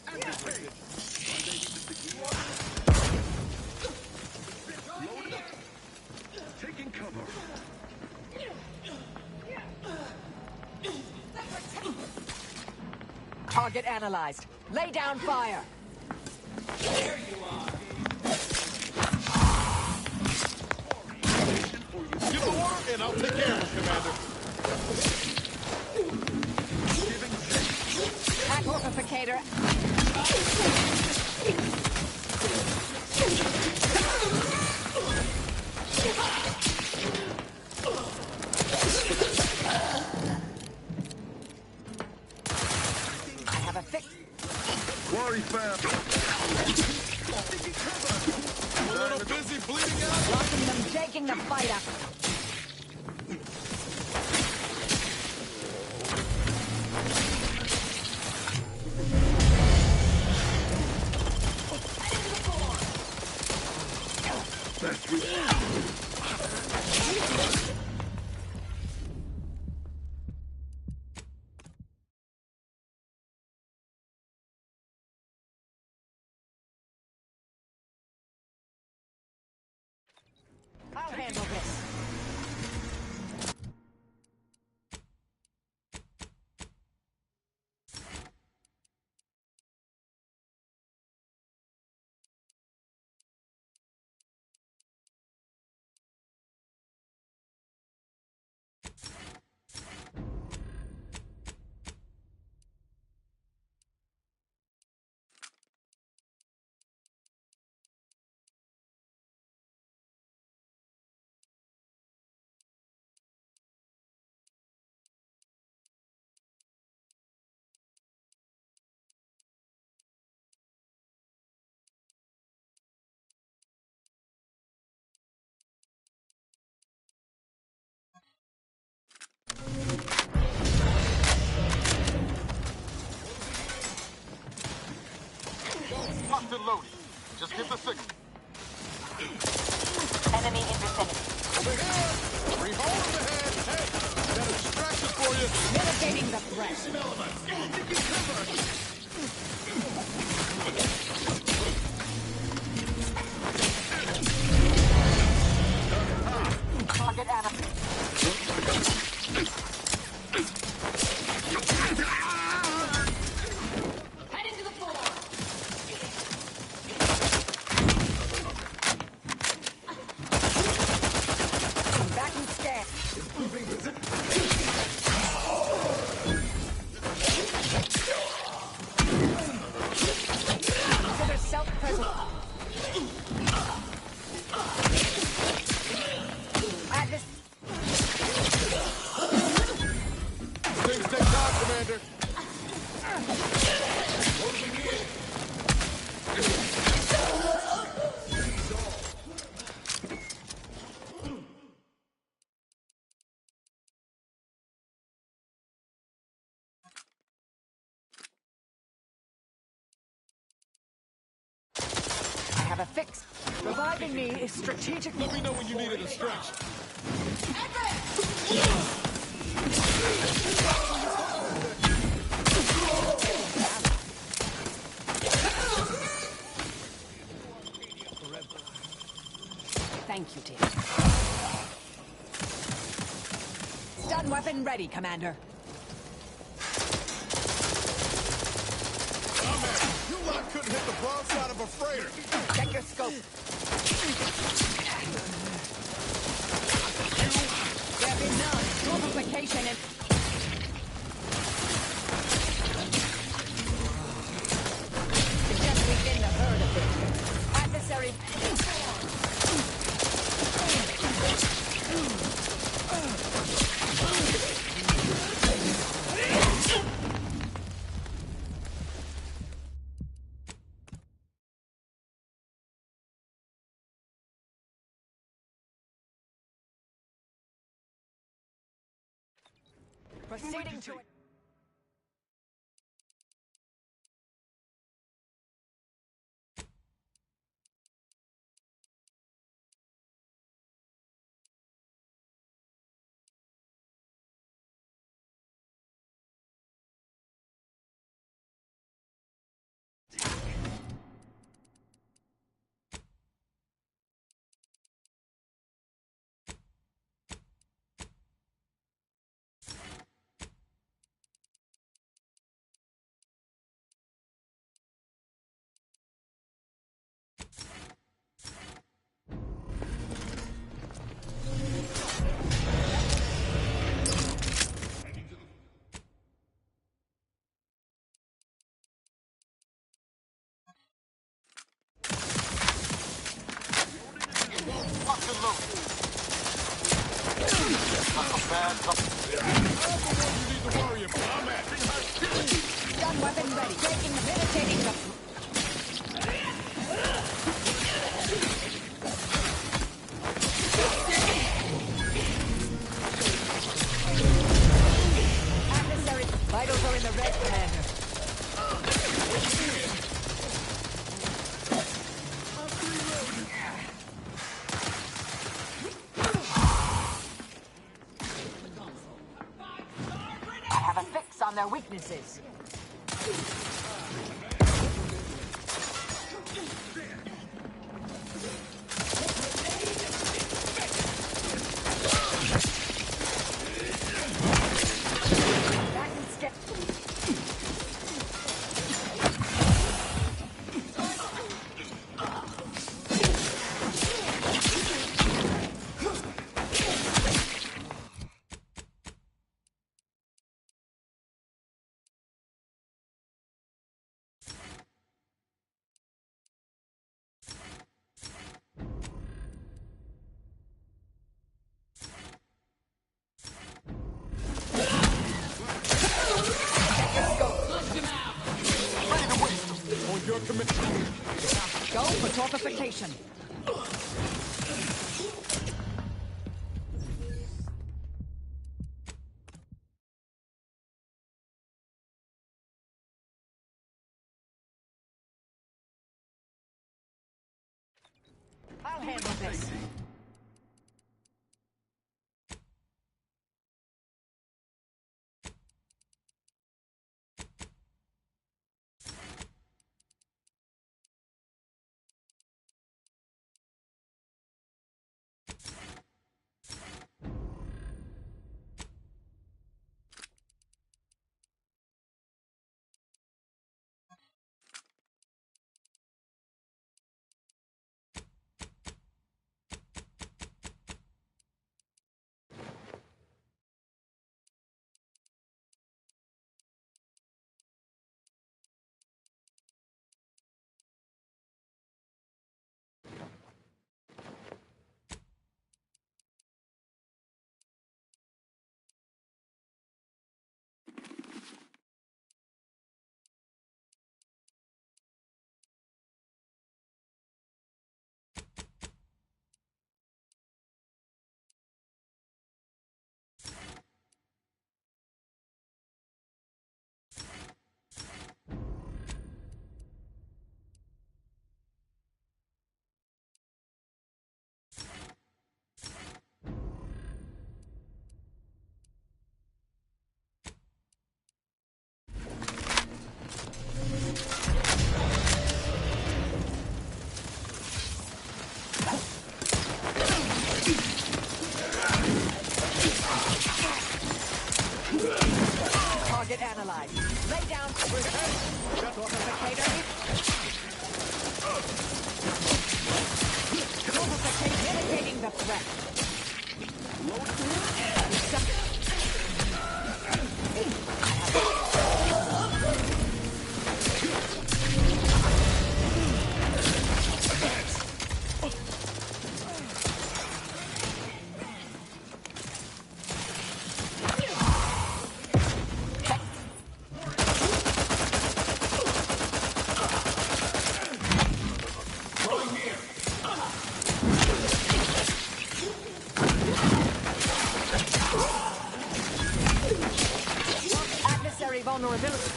Taking cover. Target analyzed. Lay down fire. There you are! Give the order and I'll take care of it, Commander. Attack Orpificator. I have a fix. Quarry fam. A little busy bleeding out. Blocking them, taking the fight up. I'll handle this. Locked and loaded. Just give the signal. Enemy in vicinity. Over here! Three holes ahead! Hey! Got a distraction for you! Mitigating the threat. Target enemy. Head into the floor. Combatant scan. Consider self-preservation. Add this. Things take time, Commander. have a fix. Reviving me is strategic. Let me know when you needed a stretch. Thank you, dear. Stun weapon ready, Commander. You lot couldn't hit the broadside of a freighter. Check your scope. There be none. Multiplication and... Suggest we thin the herd a bit. Adversary... Proceeding to it. Stun weapon ready. Taking the meditating the... Adversary vitals are in the red, Commander. I have a fix on their weaknesses. Go for torpification. I'll handle this. Mitigating the threat. Vulnerability.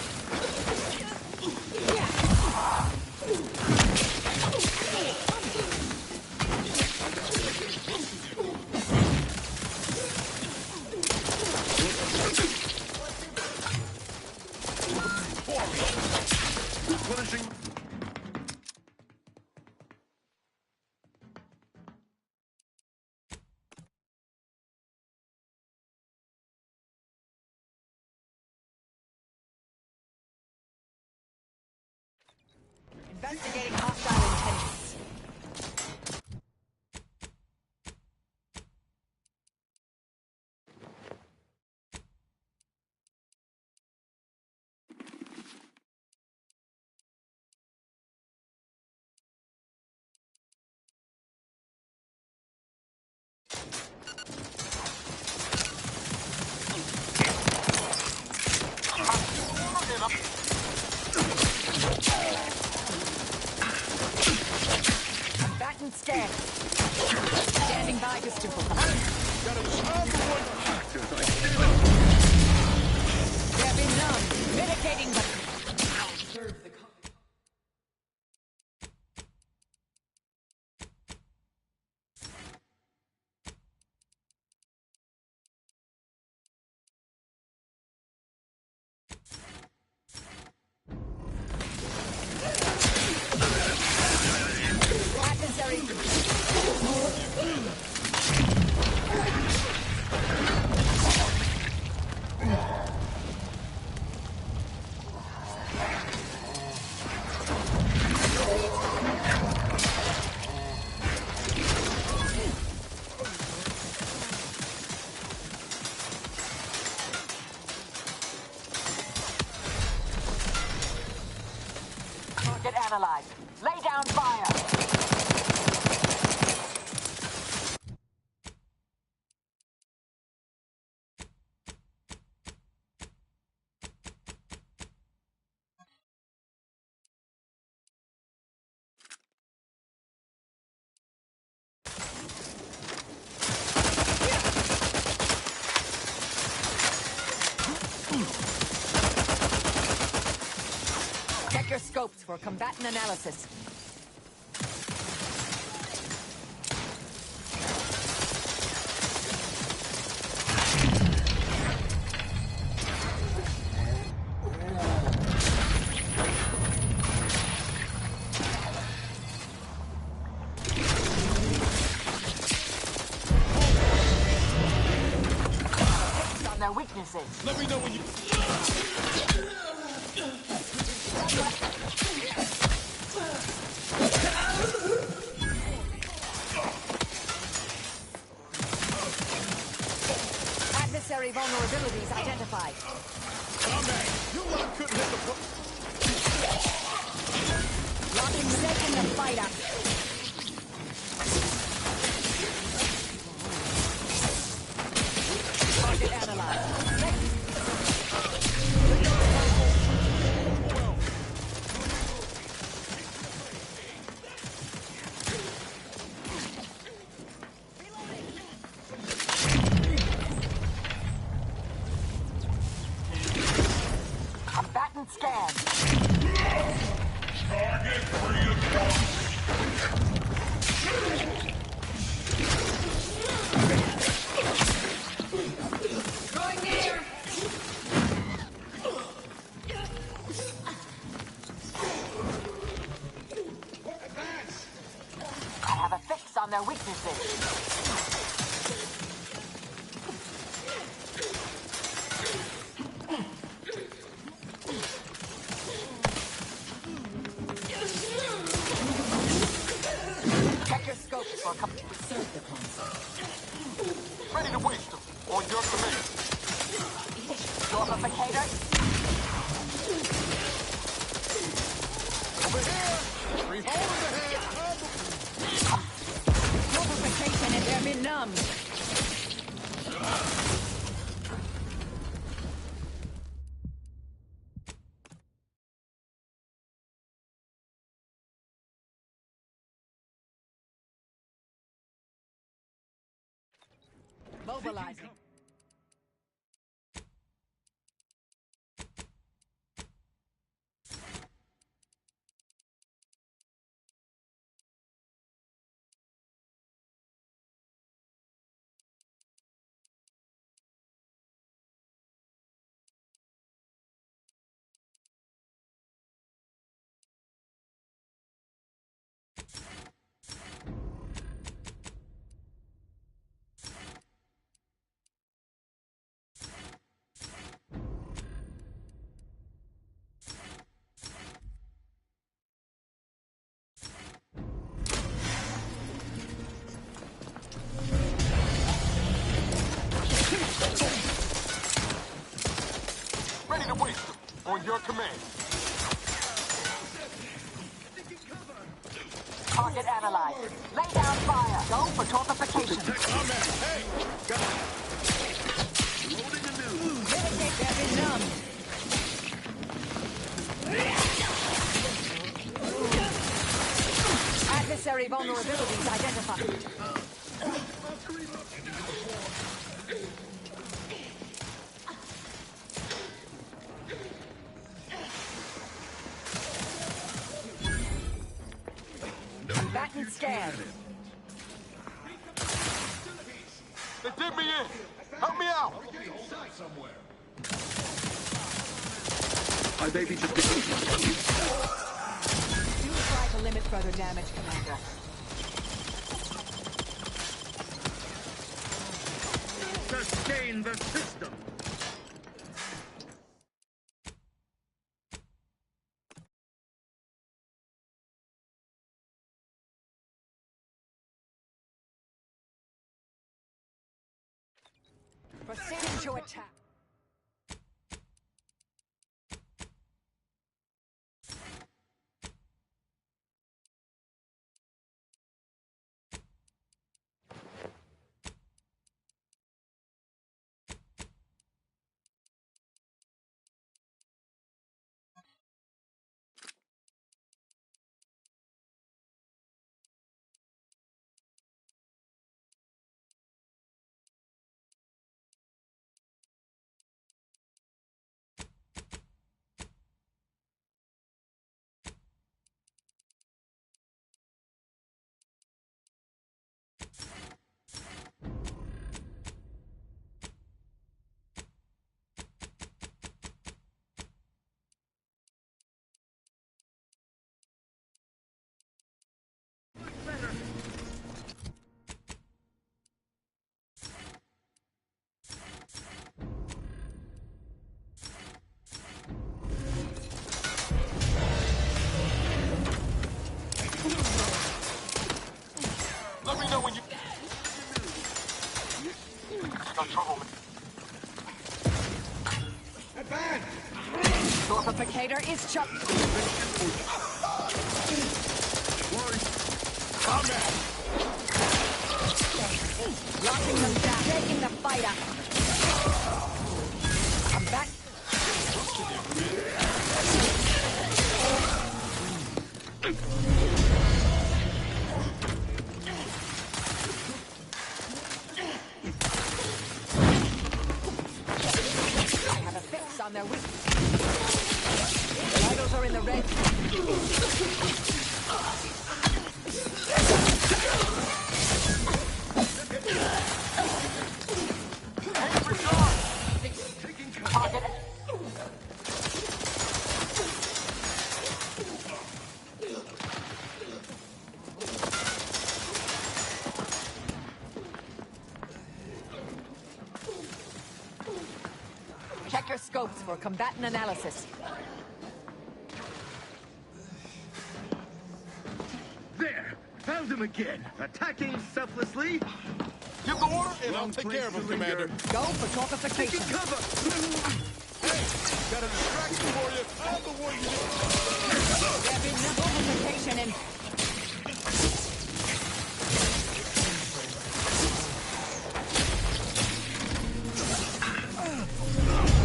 Replenishing. Investigating hostile intentions. Combatant scan. Standing by to supervise. There be none. Mitigating the... Target analyzed. Lay down fire. Check your scopes for combatant analysis. On their weaknesses. Let me know when you... Adversary vulnerabilities identified. You lot couldn't hit the... Locking set in the fight up. Target analyzed. Combatant scan. Target reinforced. Going near! I have a fix on their weaknesses. Mobilizing. Ready to waste them. On your command. Target analyzed. Lay down fire. Go for torpification. Hey! Got loading anew. Mitigate their benumb. Adversary vulnerabilities identified. Combatant scanned. They did me in. Help me out. I may be just Do try to limit further damage, Commander. Sustain the system. Proceeding to attack. Let me know when you... No trouble. Torpificator is chucked. Locking them down. Taking the fighter. I'm back. I have a fix on their weakness. The vitals are in the red. Check your scopes for combatant analysis. There! Found him again! Attacking selflessly! Give the order and I'll take care of him, Commander. Go for torpification. Taking cover! Hey! Got a distraction for you! I'm the one you need! There be no torpification in...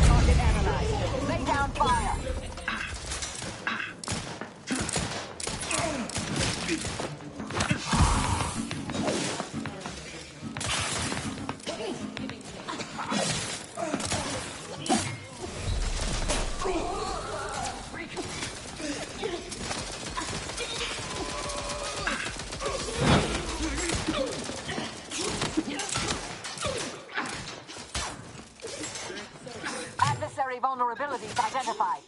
Target analyzed. Lay down fire. vulnerabilities identified.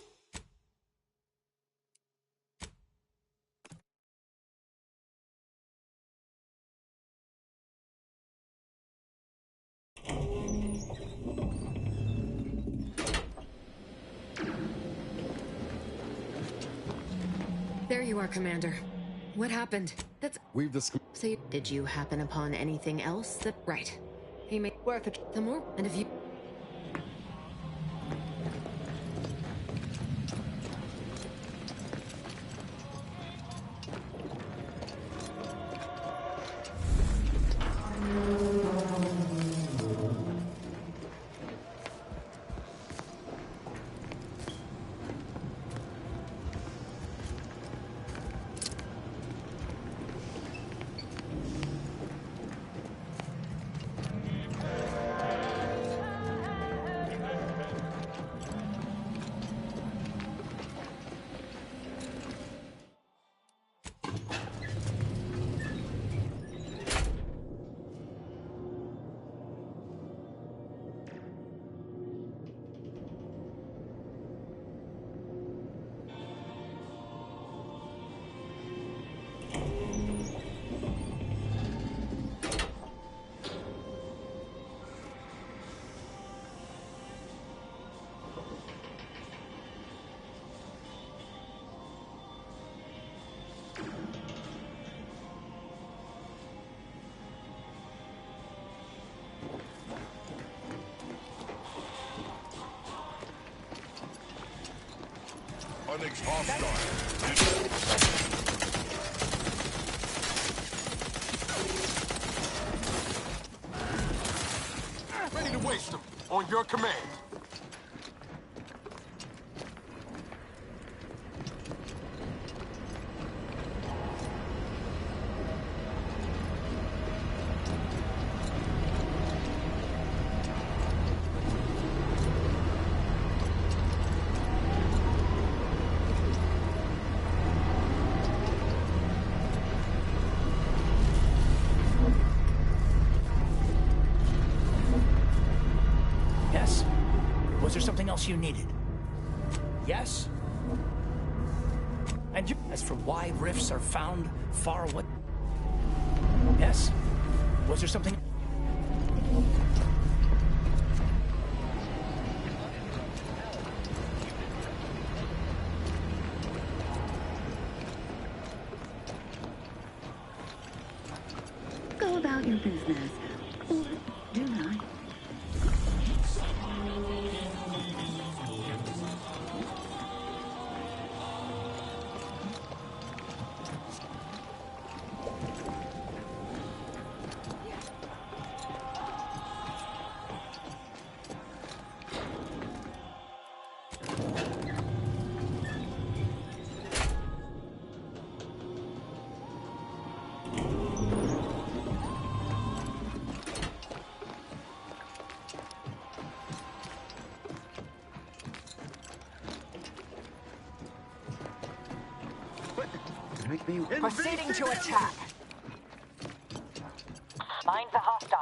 There you are, Commander. What happened? We've discussed. So did you happen upon anything else that... Right. He made... Worth it. The more... And if you... Onyx hostile. Ready to waste them. On your command. Was there something else you needed? Yes? And as for why rifts are found far away? Yes? Was there something... Go about your business. Or do not. Proceeding to attack. Mine's a hostile.